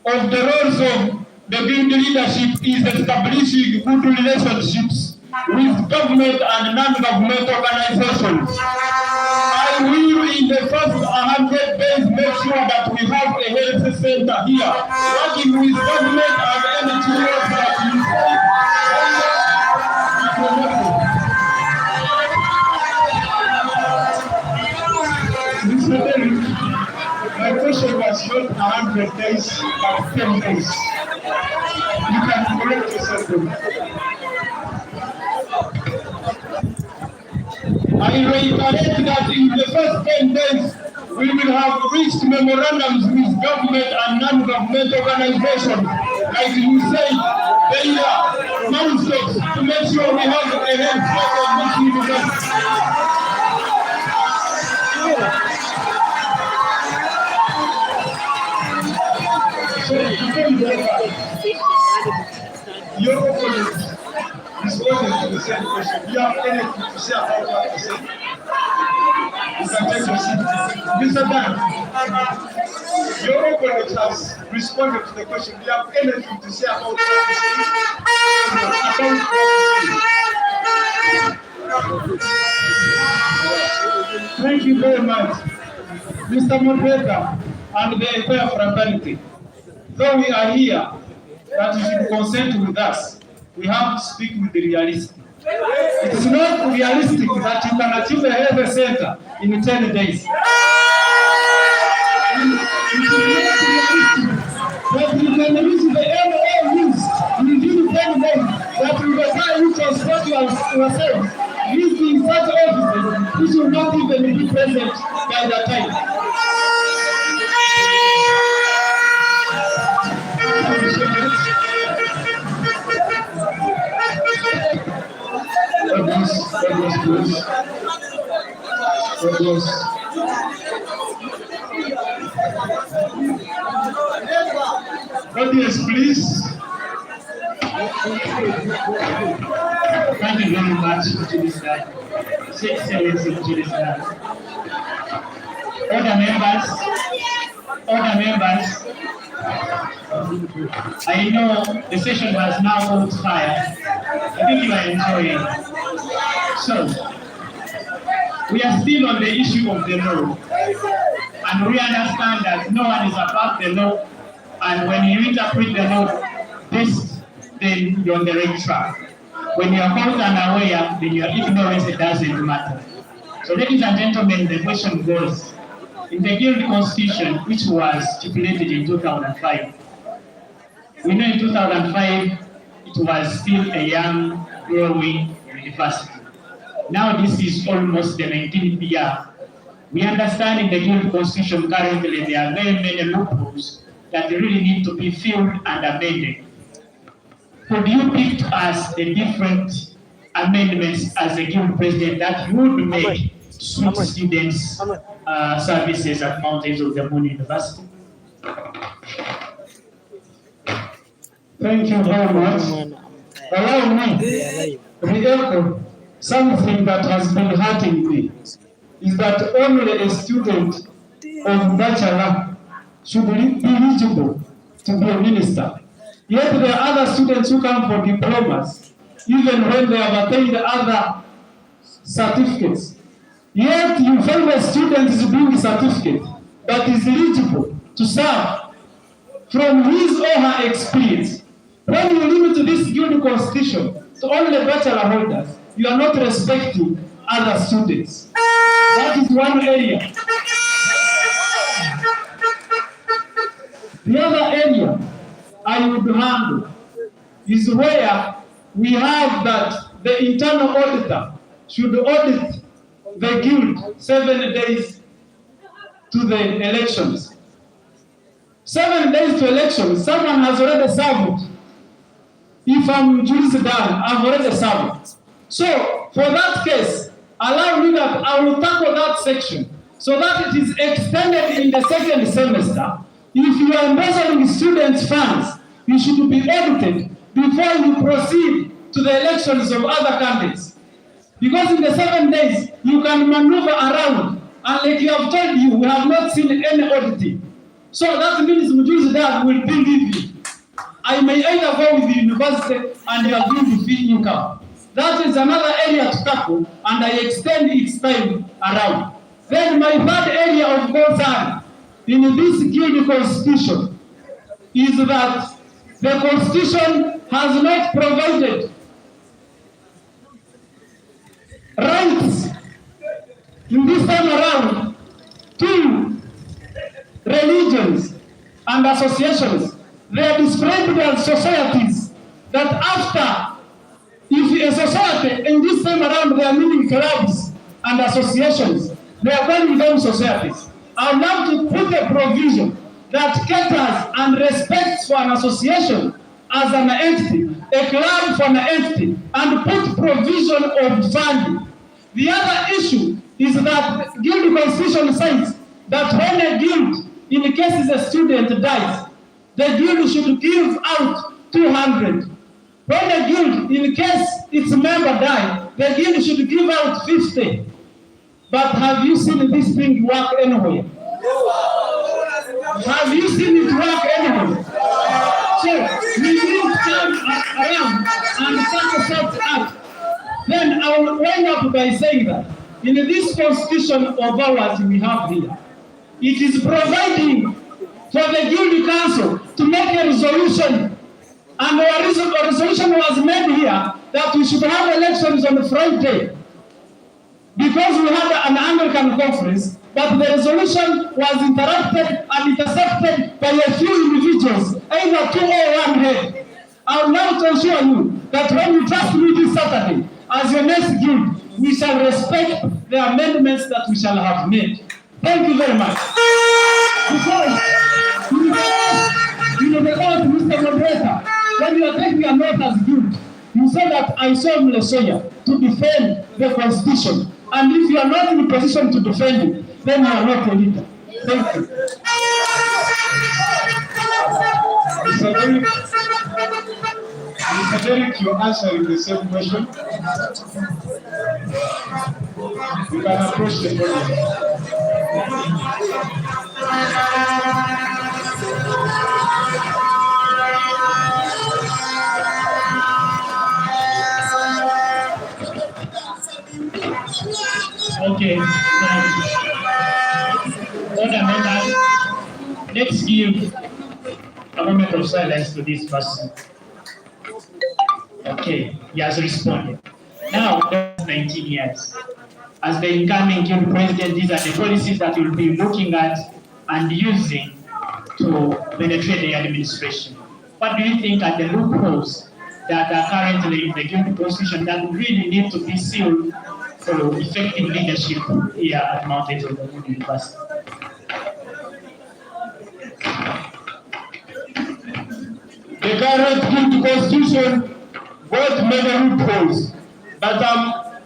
of the roles of the guild leadership is establishing good relationships with government and non-government organizations. I will, in the first 100 days, make sure that we have a health center here, working with government and NGOs that you Mr. Derrick, my question was not 100 days, but 10 days. You can correct yourself. I reiterate that in the first 10 days, we will have reached memorandums with government and non-government organizations. Like you say, they are milestones to make sure we have a health care of this university. Your opponent responded to the same question. Do you have anything to say about what you said? You can take your seat. Mr. Dan, your opponent has responded to the question. Do you have anything to say about what you said? Thank you very much, Mr. Moderator and the entire fraternity. Though we are here, that you should consent with us, we have to speak with the realistic. It is not realistic that you can achieve a health center in 10 days. It is not realistic that you can reach the MOUs within 10 days, that you require you transport yourself. Visiting such offices, you should not even be present by the time. Audience, please. Thank you very much to this guy. Excellency to this guy. Other members, I know the session has now caught fire. I think you are enjoying. So, we are still on the issue of the law. And we understand that no one is above the law. And when you interpret the law, then you're on the right track. When you are caught unaware, then your ignorance, it doesn't matter. So, ladies and gentlemen, the question goes, in the Guild Constitution, which was stipulated in 2005, we know in 2005, it was still a young, growing university. Now this is almost the 19th year. We understand in the Guild Constitution currently there are very many loopholes that really need to be filled and amended. Could you pick to us the different amendments as a guild president that would make suit students' services at Mountains of the Moon University? Thank you very much. Allow me to re-echo something that has been hurting me, is that only a student of bachelor should be eligible to be a minister. Yet there are other students who come for diplomas, even when they have attained other certificates. Yet you find a student is doing a certificate that is eligible to serve from his or her experience. When you limit this guild constitution to only bachelor holders, you are not respecting other students. That is one area. The other area I would handle is where we have that the internal auditor should audit the guild 7 days to the elections. 7 days to elections, someone has already served. If I'm Julius Dan, I've already served. So, for that case, allow me that I will tackle that section so that it is extended in the second semester. If you are embezzling students' funds, you should be audited before you proceed to the elections of other candidates. Because in the 7 days, you can maneuver around. And like you have told you, we have not seen any auditing. So that means Mujuz Dad will believe you. I may either go with the university and you are doing the fee income. That is another area to tackle, and I extend its time around. Then my third area of concern in this guild constitution is that the constitution has not provided rights in this time around to religions and associations. They are described as societies that after, if a society in this time around they are meaning clubs and associations, they are calling them societies. I would love to put a provision that caters and respects for an association as an entity, a club for an entity, and put provision of funding. The other issue is that guild constitution says that when a guild, in case a student dies, the guild should give out 200. When a guild, in case its member die, the guild should give out 50. But have you seen this thing work anywhere? Have you seen it work anywhere? So we need to turn around and start to sort out. Then I will wind up by saying that in this constitution of ours we have here, it is providing for the guild council to make a resolution, and a resolution was made here that we should have elections on Friday because we had an Anglican conference, but the resolution was interrupted and intercepted by a few individuals, either 2 or 1 head. I would like to assure you that when you trust me this Saturday, as your next guild, we shall respect the amendments that we shall have made. Thank you very much. Because you know the oath, Mr. Moderator, when you are taking a note as guild, you say that I solemnly swear to defend the Constitution. And if you are not in a position to defend it, then you are not a leader. Thank you. Mr. Derek, you're answering the same question. You can approach the podium. Okay. Order members, let's give a moment of silence to this person. Okay, he has responded. Now, that's 19 years. As the incoming guild president, these are the policies that we'll be looking at and using to penetrate the administration. What do you think are the loopholes that are currently in the guild constitution that really need to be sealed for effective leadership here at Mountains of the Moon University? The current guild constitution got many loopholes, but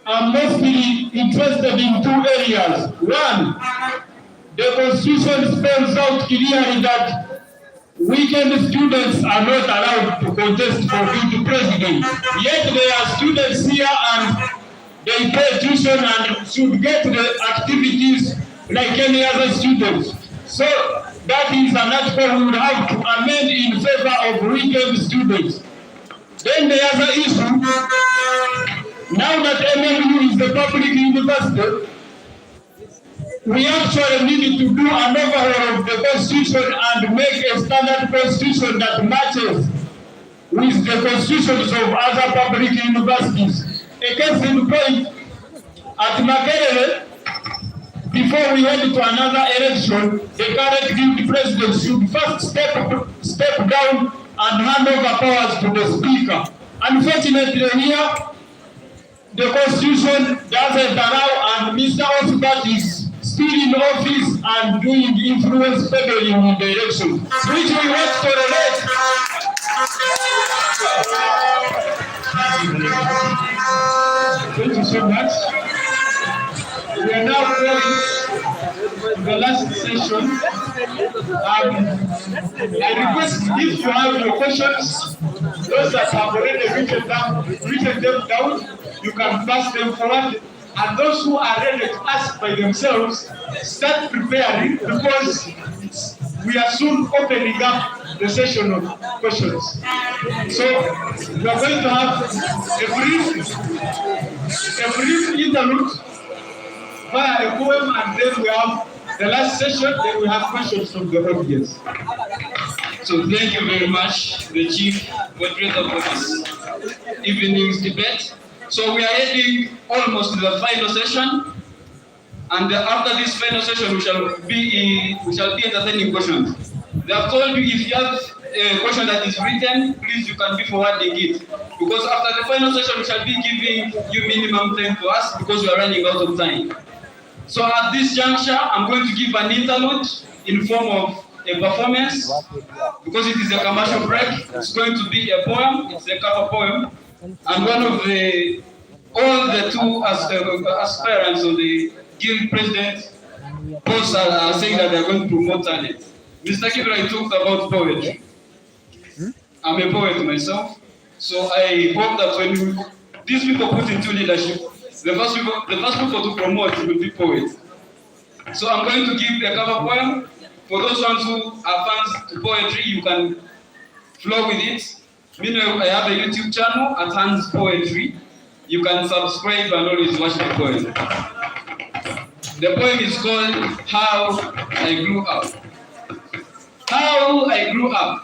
I'm mostly interested in two areas. One, the Constitution spells out clearly that weekend students are not allowed to contest for future president. Yet there are students here and they pay tuition and should get the activities like any other students. So that is an article we would have to amend in favor of weekend students. Then the other issue, now that MMU is the public university, we actually need to do an overhaul of the constitution and make a standard constitution that matches with the constitutions of other public universities. A case in point, at Makerere, before we head to another election, the current deputy president should first step down and hand over powers to the speaker. Unfortunately here, the constitution doesn't allow, and Mr. Osbat is still in office and doing influence peddling in the election, which we want to relate. Thank you so much. We are now going to the last session. I request if you have your questions, those that have already written them down, you can pass them forward. And those who are ready to ask by themselves, start preparing, because we are soon opening up the session of questions. So we are going to have a brief interlude via a poem, and then we have the last session, then we have questions from the audience. So thank you very much, the chief moderator, for this evening's debate. So we are heading almost to the final session, and after this final session, we shall be entertaining questions. They have told you if you have a question that is written, please you can be forwarding it, because after the final session, we shall be giving you minimum time to ask because we are running out of time. So at this juncture, I'm going to give an interlude in form of a performance, because it is a commercial break. It's going to be a poem. It's a cover poem. And one of all the two aspirants of the guild president both are saying that they're going to promote talent. Mr. Kibra talked about poetry. I'm a poet myself, so I hope that when these people put into leadership, the first people to promote will be poets. So I'm going to give a cover poem. For those ones who are fans to poetry, you can flow with it. Meanwhile, I have a YouTube channel at Hans Poetry. You can subscribe and always watch the poem. The poem is called How I Grew Up. How I grew up.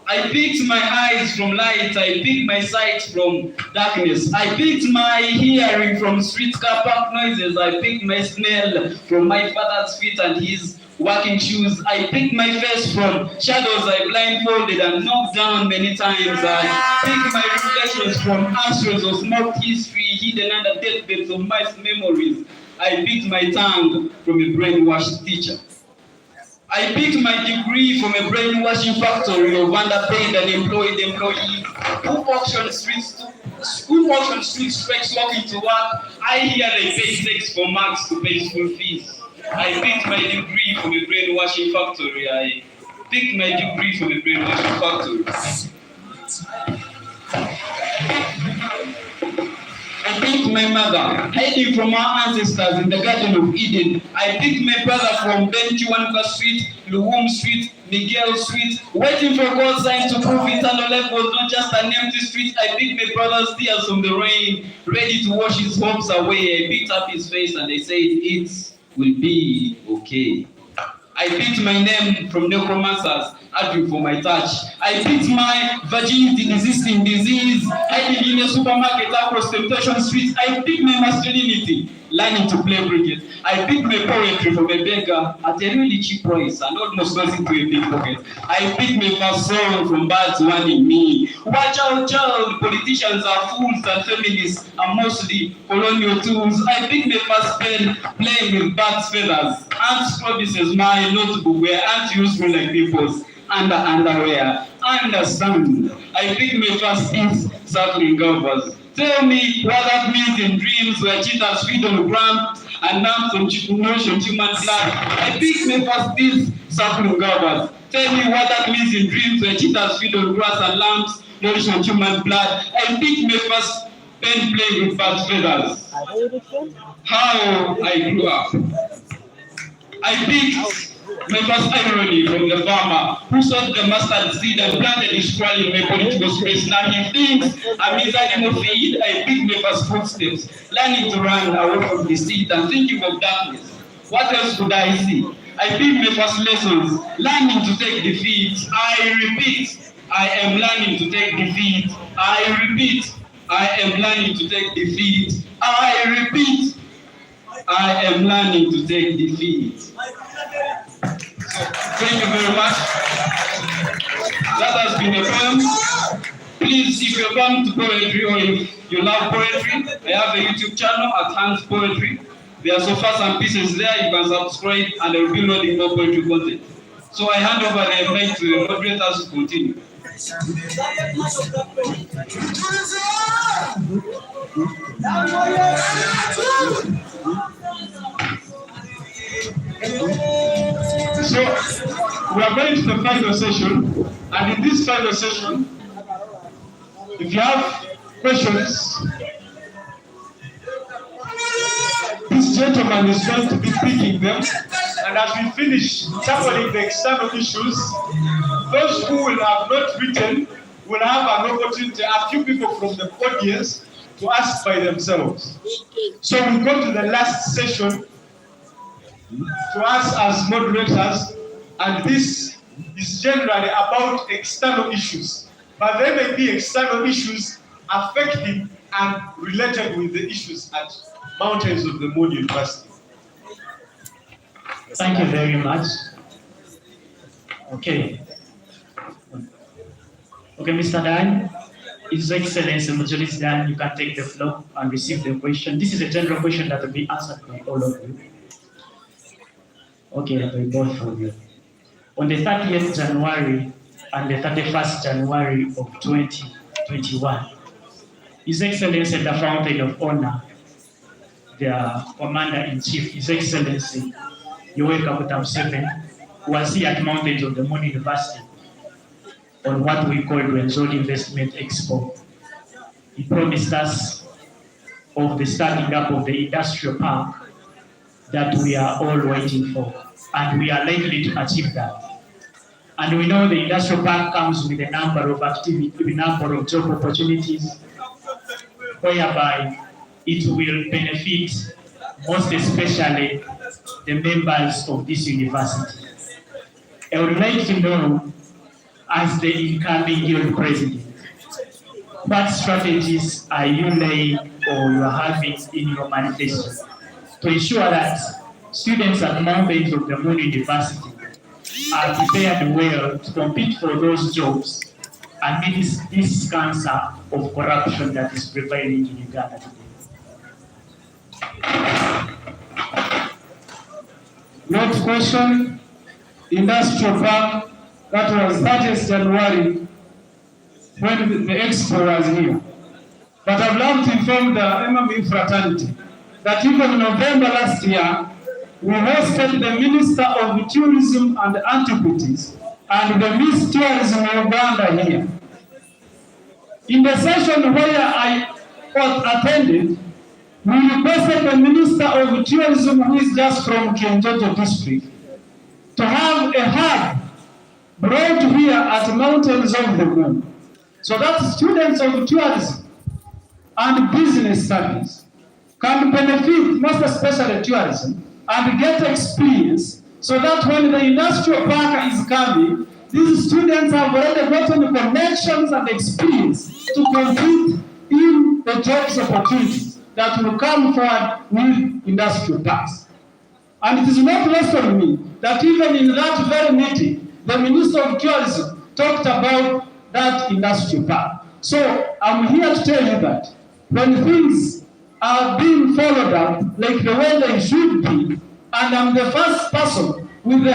I picked my eyes from light. I picked my sight from darkness. I picked my hearing from street car park noises. I picked my smell from my father's feet and his working shoes. I picked my face from shadows I blindfolded and knocked down many times. I picked my reflections from astros of smoked history hidden under deathbeds of my memories. I picked my tongue from a brainwashed teacher. I picked my degree from a brainwashing factory of underpaid and employed employees who auction streets strikes walking to work. I hear they pay sex for marks to pay school fees. I picked my degree from a brainwashing factory. I picked my degree from a brainwashing factory. I picked my mother, hiding from our ancestors in the Garden of Eden. I picked my brother from Benjuanka Street, Luwum Street, Miguel Street, waiting for God's sign to prove eternal life was not just an empty street. I picked my brother's tears from the rain, ready to wash his hopes away. I picked up his face and I said, it will be okay. I picked my name from necromancers, arguing for my touch. I picked my virginity resisting disease, hiding in a supermarket across Temptation Street. I picked my masculinity, learning to play cricket. I picked my poetry from a beggar at a really cheap price and almost nothing to a big pocket. I picked my first song from birds warning me. Watch out, child, politicians are fools and feminists are mostly colonial tools. I picked my first pen playing with birds' feathers. Aunt's promises, my notebook were aren't useful like people's underwear. Understand. I picked my first teeth circling covers. Tell me what that means in dreams where cheetahs feed on ground and lamps on nourish on human blood. I pick me first these suffering gobbers. Tell me what that means in dreams where cheetahs feed on grass and lamps nourish on human blood. I pick me first pen playing with birds' feathers. How I grew up. I picked my first irony from the farmer who sowed the mustard seed and planted his squirrel in my political space. Now he thinks I'm his animal feed. I picked my first footsteps, learning to run away from the seed and thinking of darkness. What else could I see? I picked my first lessons, learning to take defeat. I repeat, I am learning to take defeat. I repeat, I am learning to take defeat. I repeat, I am learning to take defeat. Thank you very much. That has been a poem. Please, if you're fond to poetry or if you love poetry, I have a YouTube channel at Hans Poetry. There are so far some pieces there. You can subscribe and I will be loading more poetry content. So I hand over the mic to the moderators to continue. So we are going to the final session, and in this final session, if you have questions, this gentleman is going to be picking them, and as we finish tackling the external issues, those who will have not written will have an opportunity, a few people from the audience, to ask by themselves. So we go to the last session to us as moderators, and this is generally about external issues. But there may be external issues affecting and related with the issues at Mountains of the Moon University. Thank you very much. Okay. Okay, Mr. Dan, His Excellency Majority Dan, you can take the floor and receive the question. This is a general question that will be answered by all of you. Okay, by both of you. On the 30th January and the 31st January of 2021, His Excellency the Fountain of Honor, the Commander-in-Chief, His Excellency Yoweri Kaguta Museveni, was here at Mountains of the Moon University on what we call Rwenzori Investment Expo. He promised us of the starting up of the industrial park that we are all waiting for, and we are likely to achieve that. And we know the industrial park comes with a number of activities, a number of job opportunities, whereby it will benefit most especially the members of this university. I would like to know, as the incoming Guild President, what strategies are you laying or you are having in your manifesto to ensure that students at Mountains of the Moon University are prepared well to compete for those jobs and meet this cancer of corruption that is prevailing in Uganda today? Next question, industrial park, that was 30th January when the expo was here. But I'd love to inform the MME fraternity that even in November last year, we hosted the Minister of Tourism and Antiquities and the Miss Tourism Uganda here. In the session where I attended, we requested the Minister of Tourism, who is just from Kenjojo district, to have a hub brought here at Mountains of the Moon, so that students of tourism and business studies can benefit, most especially tourism, and get experience, so that when the industrial park is coming, these students have already gotten connections and experience to compete in the jobs opportunities that will come forward with industrial parks. And it is not lost on me that even in that very meeting, the Minister of Tourism talked about that industrial park. So I'm here to tell you that when things are being followed up like the way they should be, and I'm the first person with the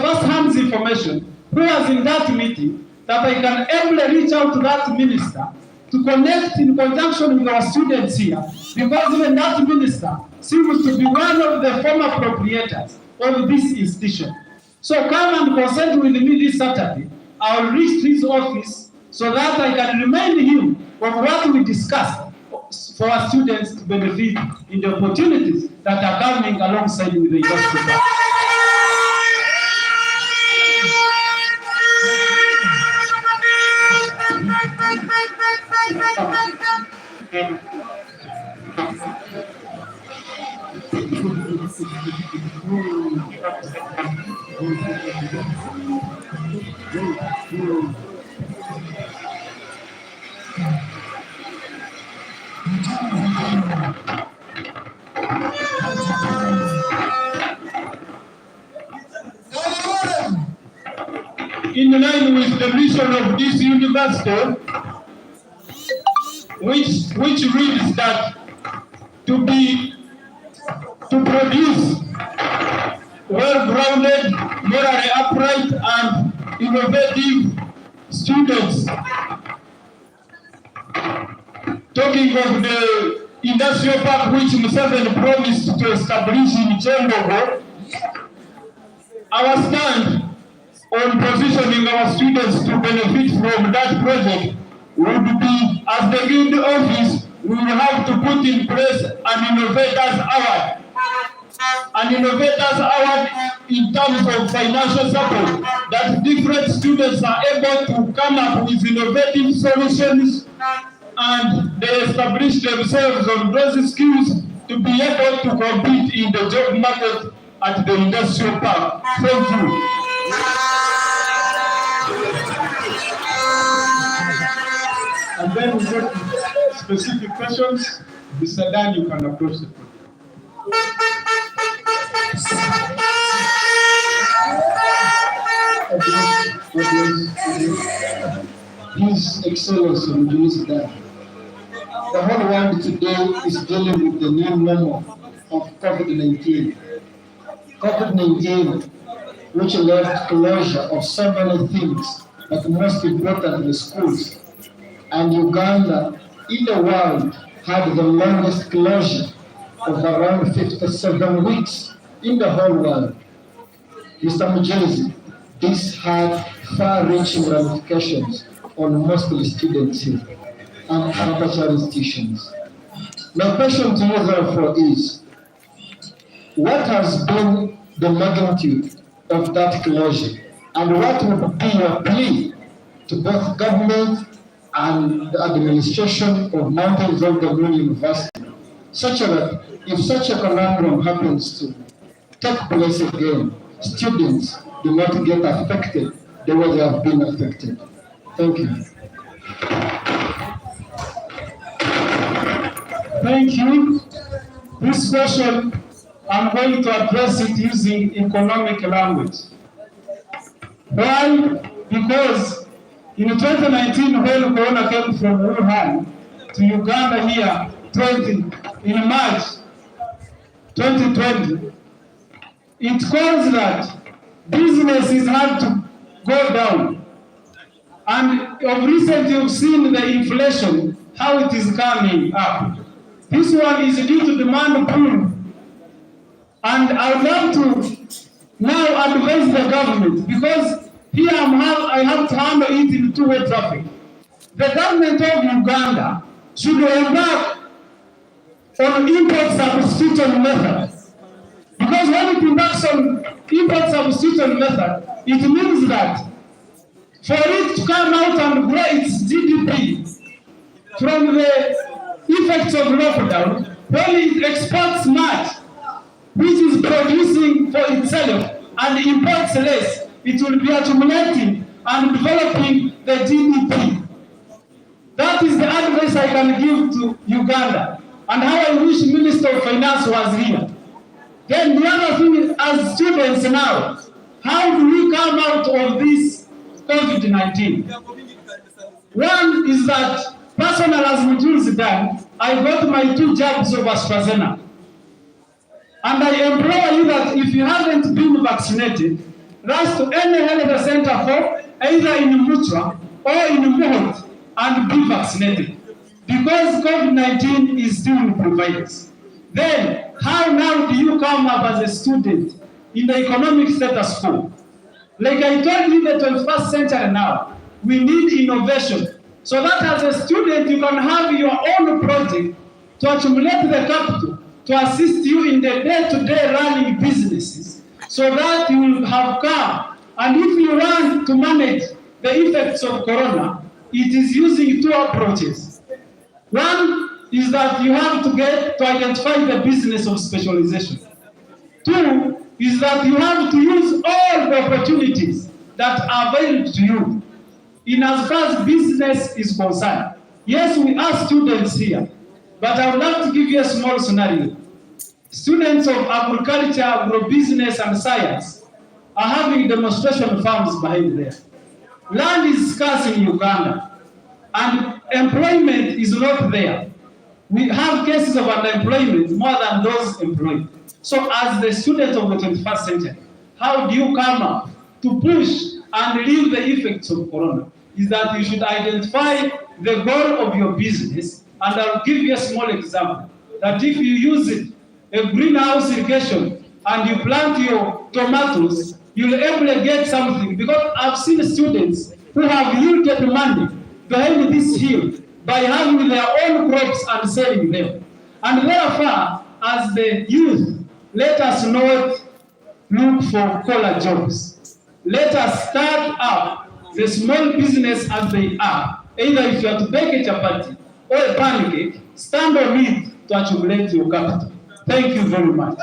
first hands information who was in that meeting, that I can ably reach out to that minister to connect in conjunction with our students here, because even that minister seems to be one of the former proprietors of this institution. So come and consent with me this Saturday. I will reach his office so that I can remind him of what we discussed for our students to benefit in the opportunities that are coming alongside with the university. In line with the mission of this university, which reads that to produce well-grounded, morally upright, and innovative students. Talking of the industrial park which Museveni promised to establish in Kyembogo, our stand on positioning our students to benefit from that project would be, as the guild office, we will have to put in place an innovators award. An innovators award in terms of financial support, that different students are able to come up with innovative solutions and they establish themselves on those skills to be able to compete in the job market at the industrial park. Thank you. And then we go to specific questions. Mr. Dan, you can approach the podium. His Excellency, Mr. Dan. The whole world today is dealing with the new normal of COVID-19. COVID-19, which left closure of so many things, but most importantly, schools. And Uganda, in the world, had the longest closure of around 57 weeks in the whole world. Mr. Mujezi, this had far-reaching ramifications on mostly students here and tertiary institutions. My question to you, therefore, is, what has been the magnitude of that closure, and what would be your plea to both government and the administration of Mount Elizabeth University, such that if such a conundrum happens to take place again, students do not get affected the way they have been affected? Thank you. Thank you. This question, I'm going to address it using economic language. Why? Because in 2019, when Corona came from Wuhan to Uganda here, in March 2020, it caused that businesses had to go down. And of recent, you've seen the inflation, how it is coming up. This one is due to demand pull. And I would love to now advise the government, because here I have to handle it in two-way traffic. The government of Uganda should embark on import substitution method. Because when it embarks on import substitution method, it means that for it to come out and grow its GDP from the effects of lockdown, when it exports much, which is producing for itself and imports less, it will be accumulating and developing the GDP. That is the advice I can give to Uganda, and how I wish Minister of Finance was here. Then the other thing is, as students now, how do we come out of this COVID-19? One is that, personal as Mujul's done, I got my 2 jabs of AstraZeneca. And I implore you that if you haven't been vaccinated, rush to any health center for either in Mutua or in Muhot and be vaccinated. because COVID-19 is still in providers. Then, how now do you come up as a student in the economic status quo? Like I told you, the 21st century now, we need innovation. So that as a student, you can have your own project to accumulate the capital to assist you in the day-to-day running businesses, so that you will have come. And if you want to manage the effects of corona, it is using two approaches. One is that you have to identify the business of specialization. Two is that you have to use all the opportunities that are available to you in as far as business is concerned. Yes, we are students here, but I would like to give you a small scenario. Students of agriculture, agrobusiness, and science are having demonstration farms behind there. Land is scarce in Uganda, and employment is not there. We have cases of unemployment more than those employed. So as the student of the 21st century, how do you come up to push and relieve the effects of corona? Is that you should identify the goal of your business, and I'll give you a small example, that if you use it, a greenhouse irrigation, and you plant your tomatoes, you'll able to get something. Because I've seen students who have yielded money behind this hill by having their own crops and selling them. And therefore, as the youth, let us not look for collar jobs. Let us start up the small business as they are. Either if you are to bake a chapati or a pancake, stand on it to accumulate your capital. Thank you very much.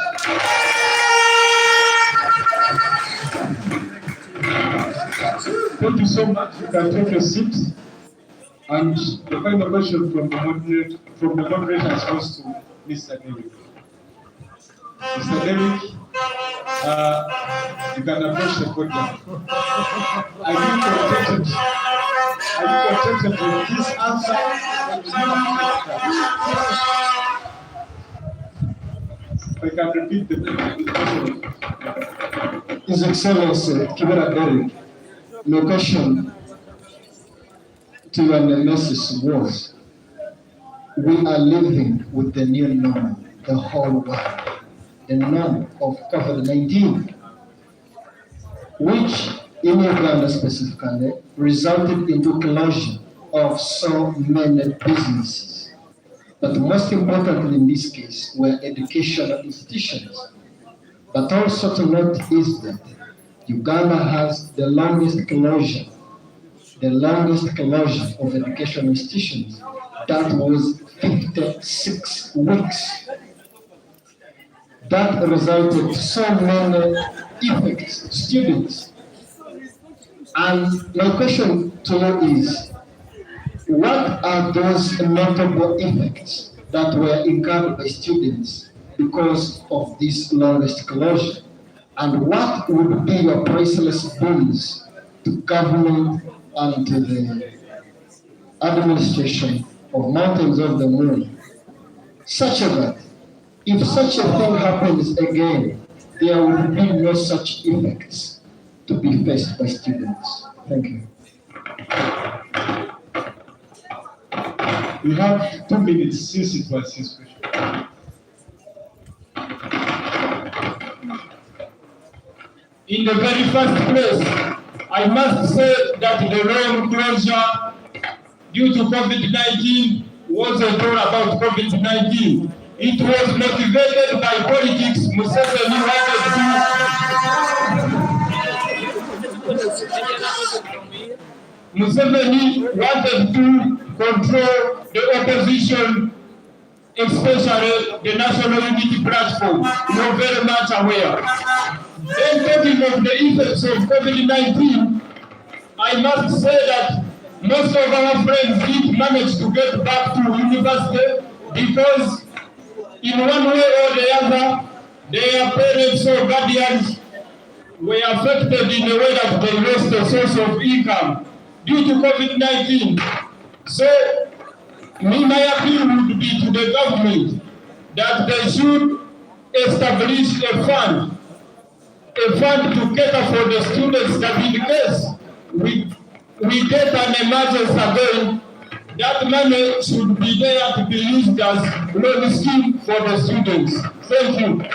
Thank you so much. You can take your seat. And the final question from the moderators goes to Mr. David. Mr. David, you can approach the podium. Are you contented with this answer? I can repeat the question. His Excellency Kibera Derrick, my question to your nemesis was, we are living with the new normal, the whole world, the norm of COVID-19, which in Uganda specifically resulted into closure of so many businesses. But most importantly in this case were educational institutions. But also to note is that Uganda has the longest closure of educational institutions. That was 56 weeks. That resulted in so many effects to students. And my question to you is, what are those notable effects that were incurred by students because of this longest closure? And what would be your priceless boons to government and to the administration of Mountains of the Moon, such that if such a thing happens again, there will be no such effects to be faced by students? Thank you. We have 2 minutes since it was his question. In the very first place, I must say that the long closure due to COVID-19 wasn't all about COVID-19. It was motivated by politics. Museveni wanted to control the opposition, especially the National Unity Platform. You are very much aware. Then talking of the effects of COVID-19, I must say that most of our friends did manage to get back to university because in one way or the other, their parents or guardians were affected in a way that they lost a source of income due to COVID-19. So, my appeal would be to the government that they should establish a fund to cater for the students, that in case we get an emergency again, that money should be there to be used as loan scheme for the students. Thank you.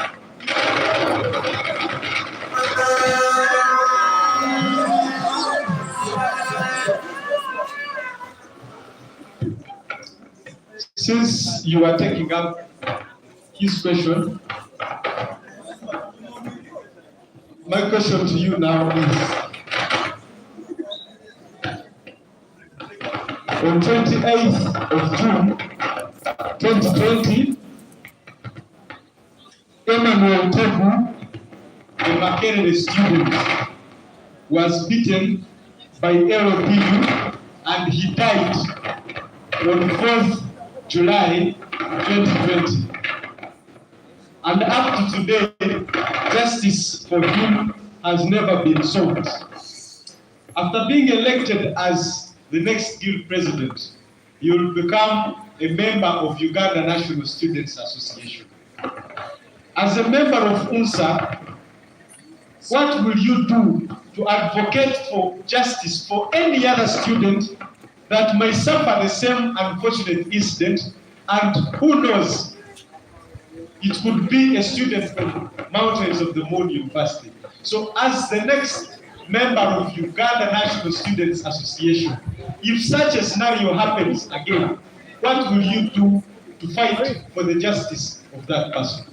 Since you are taking up his question, my question to you now is, on 28th of June 2020, Emmanuel Tebu, a Makerere student, was beaten by LPU and he died on 4th July 2020. And up to today, justice for him has never been sought. After being elected as the next guild president, you will become a member of Uganda National Students Association. As a member of UNSA, what will you do to advocate for justice for any other student that may suffer the same unfortunate incident, and who knows, it could be a student from Mountains of the Moon University. So as the next member of Uganda National Students Association, if such a scenario happens again, what will you do to fight for the justice of that person?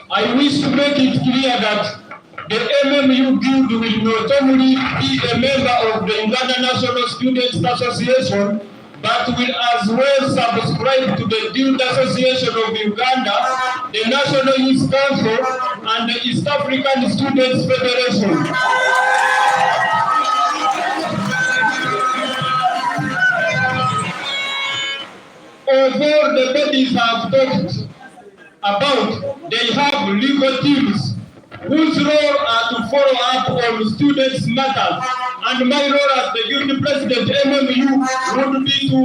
I wish to make it clear that the MMU Guild will not only be a member of the Uganda National Students Association, but will as well subscribe to the Guild Association of Uganda, the National Youth Council, and the East African Students Federation. Although the bodies have talked about, they have legal teams whose role are to follow up on students' matters. And my role as the Guild President MMU would be to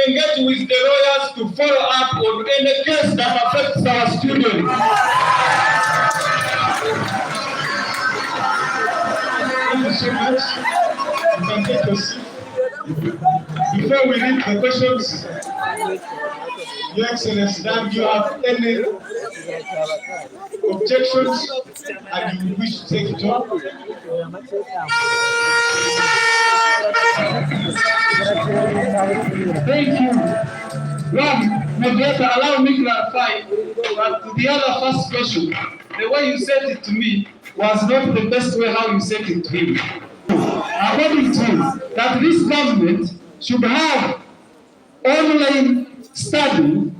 engage with the lawyers to follow up on any case that affects our students. Thank you so much. You can take your seat. Before we read the questions, Your Excellency, do you have any objections and you wish to take it on? Thank you. Well, moderator, allow me to clarify that to the other first question, the way you said it to me was not the best way how you said it to him. According to him, that this government should have online study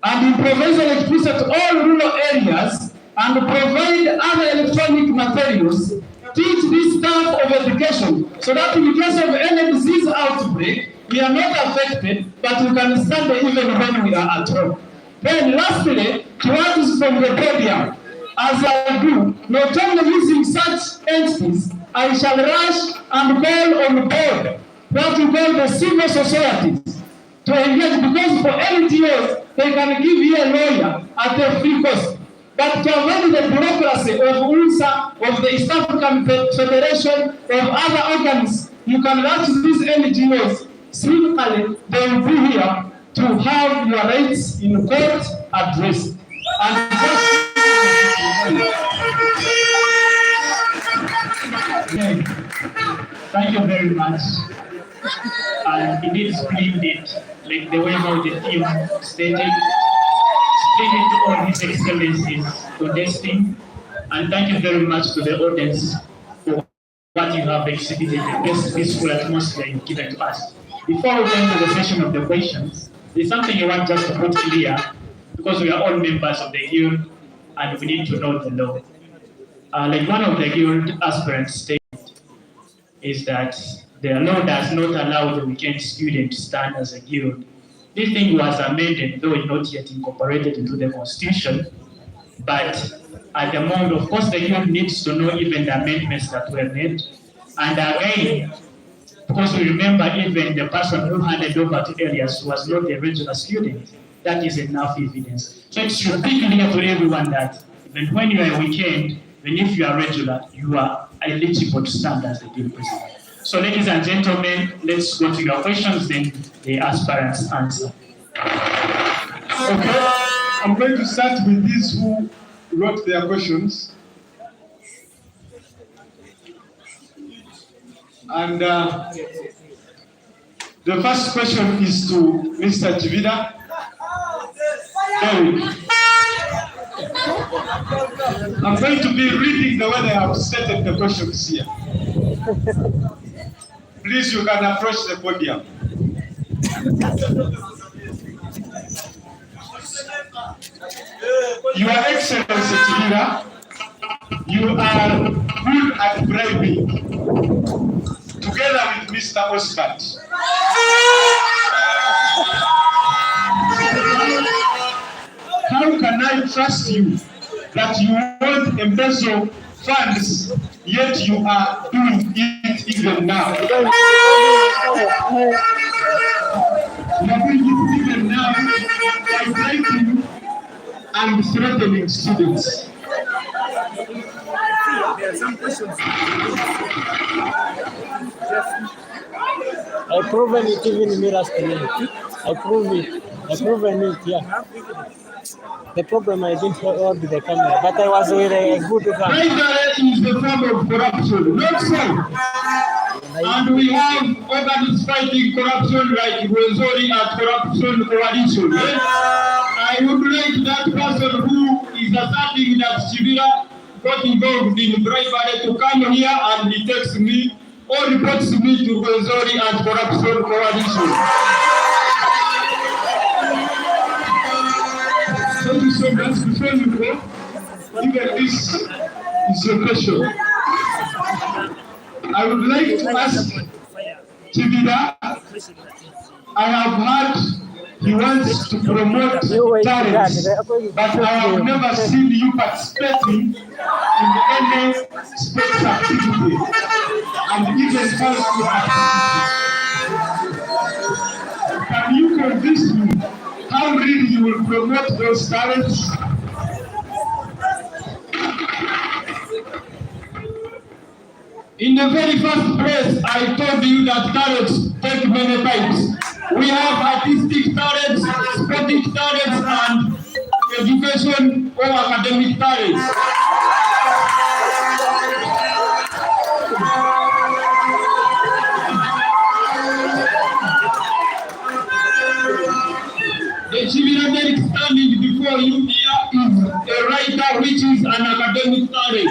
and improvisation explicit all rural areas and provide other electronic materials, teach this staff of education so that in case of any disease outbreak, we are not affected, but we can stand even when we are at home. Then lastly, to what is from the podium, as I do, not only using such entities, I shall rush and call on board what we call the civil societies to engage, because for NGOs, they can give you a lawyer at a free cost. But to avoid the bureaucracy of UNSA, of the East African Federation, of other organs, you can rush these NGOs. Simply, they will be here to have your rights in court addressed. And Thank you very much. And it is splendid, like the way how the team stated, splendid to all His Excellencies contesting, and thank you very much to the audience for what you have exhibited, the best peaceful atmosphere you've given to us. Before we go into the session of the questions, there's something I want just to put clear, because we are all members of the guild and we need to know the law. Like one of the guild aspirants stated, is that the law does not allow the weekend student to stand as a guild. This thing was amended, though not yet incorporated into the constitution, but at the moment, of course, the guild needs to know even the amendments that were made. And again, Because we remember even the person who handed over to Elias was not a regular student. That is enough evidence. So it should be clear to everyone that even when you are a weekend, even if you are regular, you are eligible to stand as the dean president. So ladies and gentlemen, let's go to your questions, then the aspirants answer. Okay, I'm going to start with these who wrote their questions. And the first question is to Mr. Chivida. Derek. I'm going to be reading the way they have stated the questions here. Please, you can approach the podium. Your Excellency Chivida, you are good at bribing, together with Mr. Oscar. How can I trust you that you won't embezzle funds, yet you are doing it even now? You are doing it even now by breaking and threatening students. I proven it even in Mira's community. I proven it, yeah. The problem I didn't hold the camera, but I was with a good camera. Bribery is the form of corruption, not so. And we have organs fighting corruption like Rwenzori and Corruption Coalition. I would like that person who is asserting that Chivida got involved in bribery to come here and he takes me or reports me to Rwenzori and Corruption Coalition. Thank you so much. Before you go, even this is your question. I would like to ask Chivida, I have heard he wants to promote talents, but I have never seen you participating in any sports activity and even cultural activity. Can you convince me how really you will promote those talents? In the very first place, I told you that talents take many types. We have artistic talents, sporting talents, and education or academic talents. The Chivida Derek standing before you here is a writer which is an academic talent.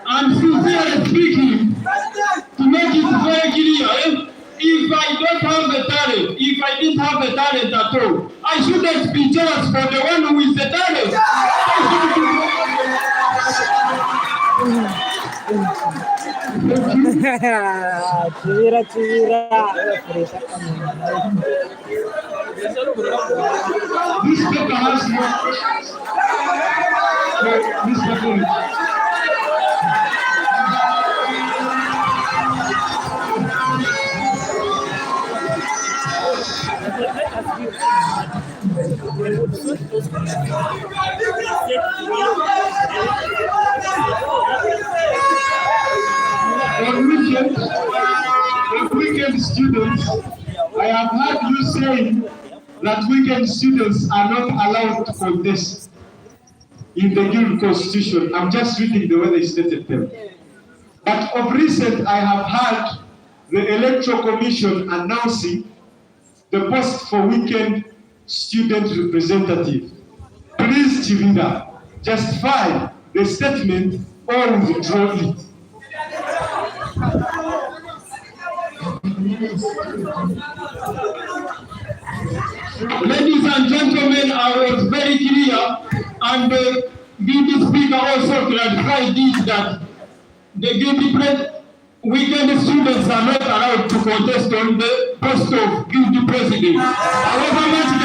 And sincerely speaking, to make it very clear, if I don't have the talent, if I didn't have the talent at all, I shouldn't be jealous for the one who is the talent. Chivira. This paper has on weekend students, I have heard you saying that weekend students are not allowed to contest in the Guild Constitution. I'm just reading the way they stated them. But of recent, I have heard the Electoral Commission announcing the post for weekend student representative. Please, Chivida, justify the statement or withdraw it. Ladies and gentlemen, I was very clear, and the guilty speaker also clarified this, that the guilty weekend students are not allowed to contest on the post of guilty president. However much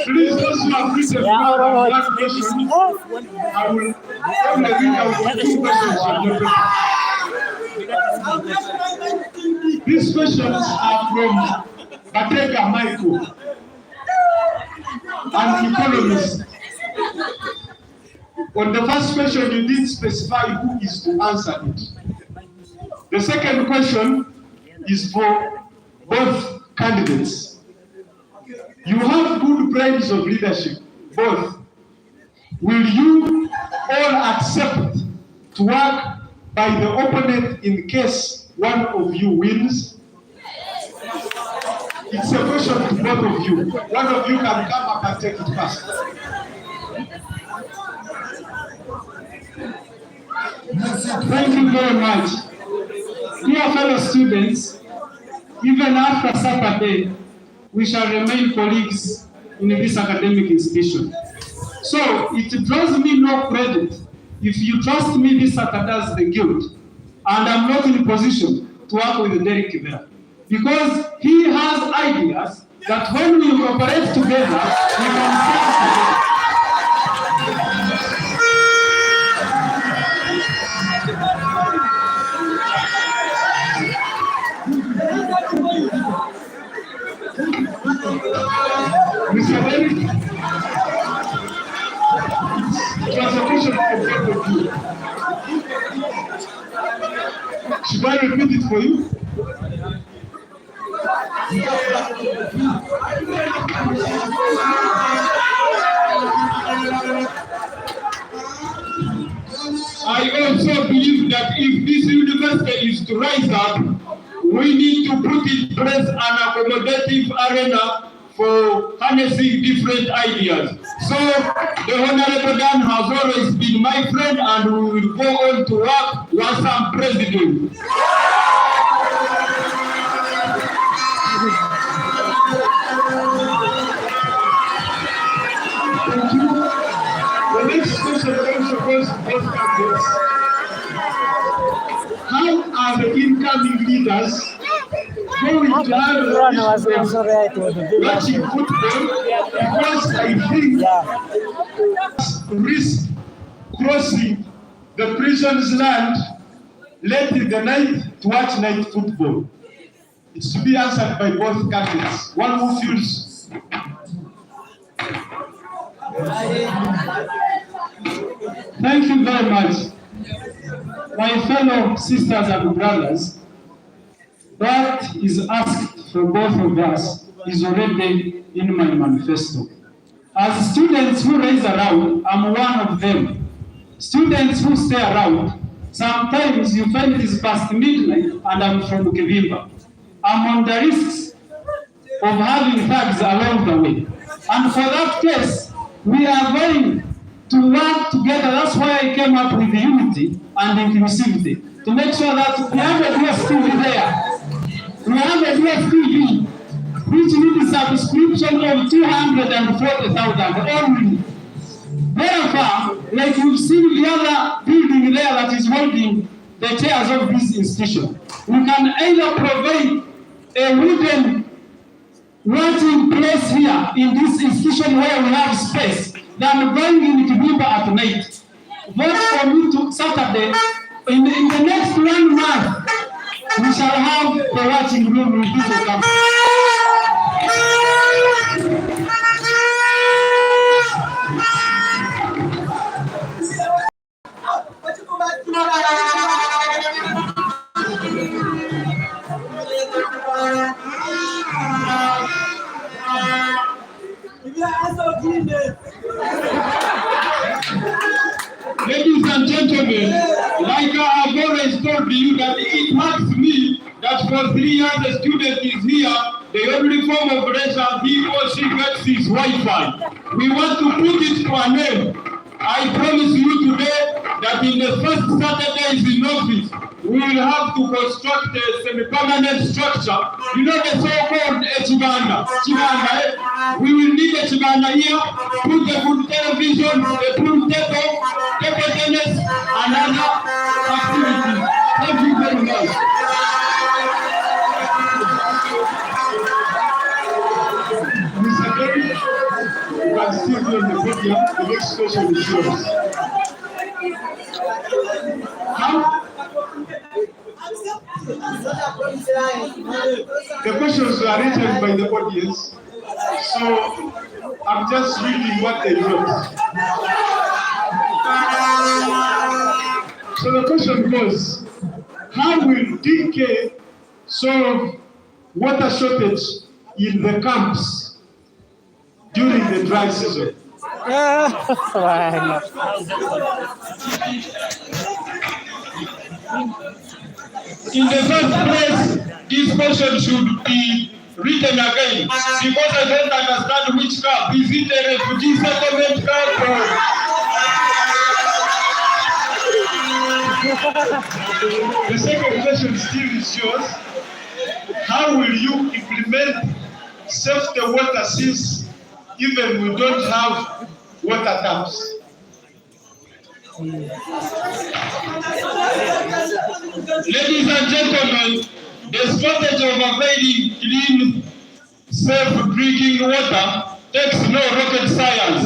Please, those who have written one question, I will only read out 2 questions. These questions are from Batega Michael, an economist. On the first question, you did specify who is to answer it. The second question is for both candidates. You have good brains of leadership, both. Will you all accept to work by the opponent in case one of you wins? It's a question to both of you. One of you can come up and take it first. Thank you very much. Dear fellow students, even after Saturday, we shall remain colleagues in this academic institution. So it draws me no credit if you trust me this Saturday as the guild, and I'm not in position to work with Derek Kibera, because he has ideas that when we cooperate together, we can stand together. Mr. Derek, it was a question for both of you. Should I repeat it for you? I also believe that if this university is to rise up, we need to put in place an accommodative arena for harnessing different ideas. So the Honorable Dan has always been my friend, and we will go on to work once I'm president. Thank you. The next question also goes to both candidates. How are the incoming leaders going to handle watching football? Because I think risk crossing the prison's land late in the night to watch night football. It's to be answered by both candidates. One who feels. Thank you very much. My fellow sisters and brothers, what is asked from both of us is already in my manifesto. As students who raise around, I'm one of them. Students who stay around, sometimes you find it is past midnight and I'm from Kivimba. I'm on the risks of having thugs along the way. And for that case, we are going to work together. That's why I came up with unity and inclusivity, to make sure that we have a DSTV there. We have a DSTV, which needs a subscription of 240,000 only. Therefore, like you've seen the other building there that is holding the chairs of this institution, we can either provide a wooden watching place here in this institution where we have space than going in Kibimba at night. Vote for me to Saturday. In the next 1 month, we shall have the watching room with this campus. Ladies and gentlemen, like I have always told you that it hurts me that for 3 years the student is here, the only form of pressure he or she gets is Wi-Fi. We want to put it to an end. I promise you today that in the first Saturdays in office, we will have to construct a semi-permanent structure. You know the so-called Chibanda. We will need a Chibanda here, put a good television, a pool table, table tennis, and other activities. Thank you very much. Mr. Derek, The questions were written by the audience, so I'm just reading what they wrote. So the question goes, how will DK solve water shortage in the camps during the dry season? In the first place, this question should be written again because I don't understand which camp. Is it a refugee settlement camp or... The second question still is yours. How will you implement safety water since even we don't have water taps? Ladies and gentlemen, the shortage of availing clean, safe drinking water takes no rocket science.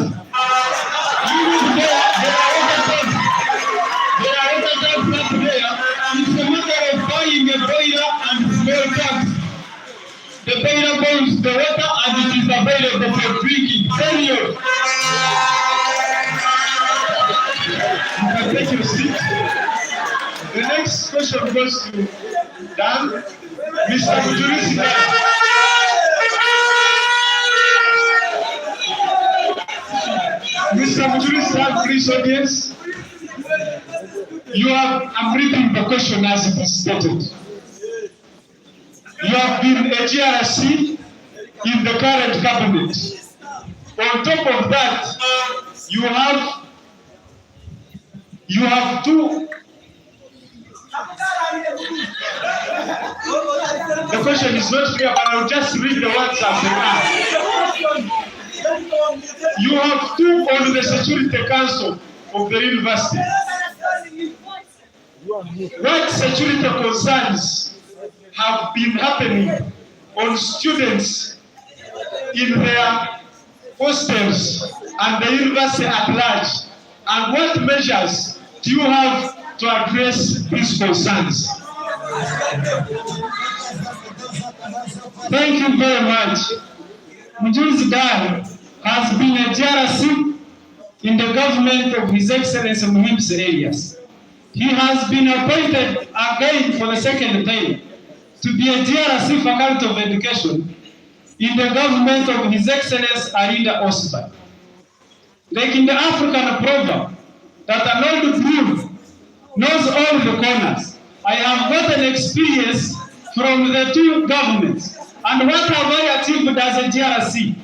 There are water taps up there. It's a matter of buying a boiler and small tanks. The boiler boils the water and it is available for drinking. Period. You can take your seat. The next question goes to Dan, Mr. Mujurisi Dan. Mr. Mujurisi Dan, please audience. I'm reading the question as it is stated. You have been a GRC in the current cabinet. On top of that, you have two. The question is not clear, but I'll just read the words as they are. You have two on the Security Council of the university. What security concerns have been happening on students in their hostels and the university at large? And what measures do you have to address these concerns? Thank you very much. Mujurisi Dan has been a GRC in the government of His Excellency Muhim's Elias. He has been appointed again for the second time to be a GRC Faculty of Education in the government of His Excellency Arinda Osman. Like in the African proverb, that an old broom knows all the corners. I have got an experience from the two governments. And what have I achieved as a GRC?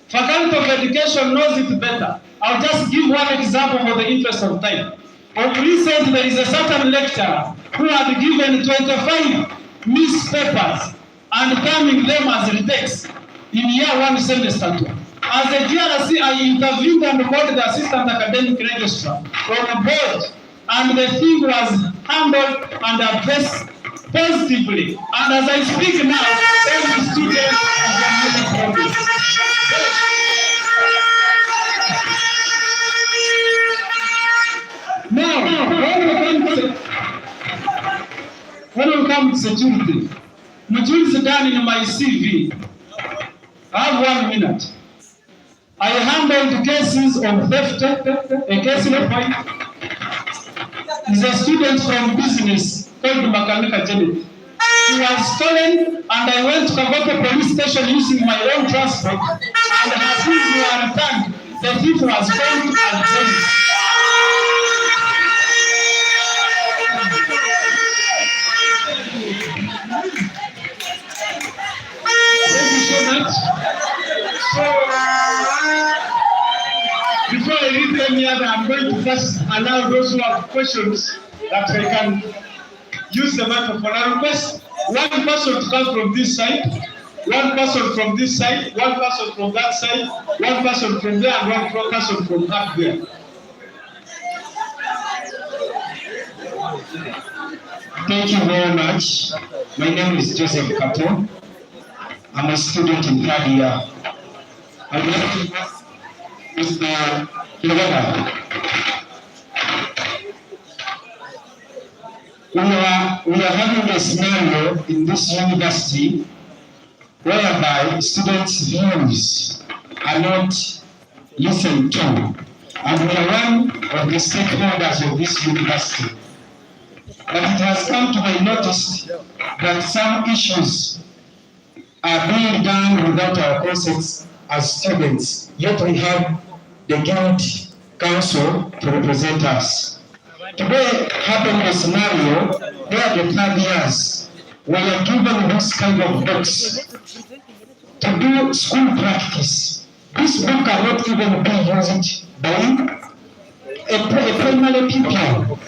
Faculty of Education knows it better. I'll just give one example for the interest of time. Of recent, there is a certain lecturer who had given 25 newspapers and terming them as retakes in year one semester 2. As a GRC, I interviewed and called the assistant academic registrar from a board, and the thing was handled and addressed positively. And as I speak now, every student is making progress. Now, when we come to security, Mujurisi Dan in my CV, I have 1 minute. I handled cases of theft. A case in point is a student from business called Makanika Janet. He was stolen, and I went to Kagoto police station using my own transport, and as soon as we were returned, the thief was found and chased. Thank you so much. So, before I read any other, I'm going to first allow those who have questions that they can use the microphone. I request one person to come from this side, one person from this side, one person from that side, one person from there, and one person from up there. Thank you very much. My name is Joseph Kato. I'm a student in third year. I would like to ask Mr. Kilogana. we are having a scenario in this university whereby students' views are not listened to, and we are one of the stakeholders of this university. But it has come to my notice that some issues are being done without our consent as students, yet we have the Guild Council to represent us. Today happened a scenario where the third years were given this kind of books to do school practice. This book cannot even be used by a primary pupil.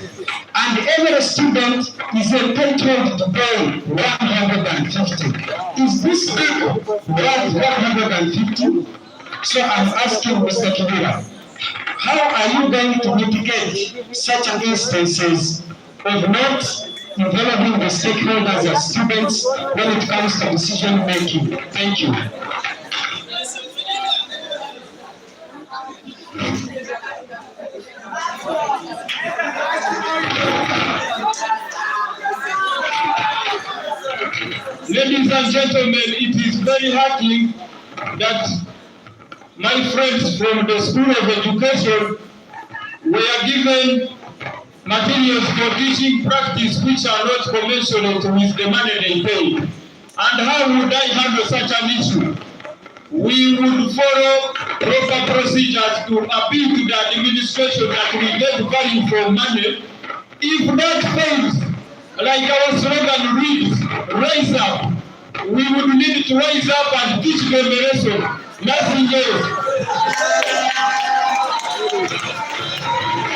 And every student is entitled to pay 150. Is this book worth 150? So I'm asking Mr. Kibira, how are you going to mitigate such instances of not involving the stakeholders as students when it comes to decision making? Thank you. Ladies and gentlemen, it is very heartening that my friends from the School of Education were given materials for teaching practice which are not commensurate with the money they pay. And how would I handle such an issue? We would follow proper procedures to appeal to the administration that we get value for money. If that fails, like our slogan reads, rise up, we would need to rise up and teach them a lesson. Nothing else.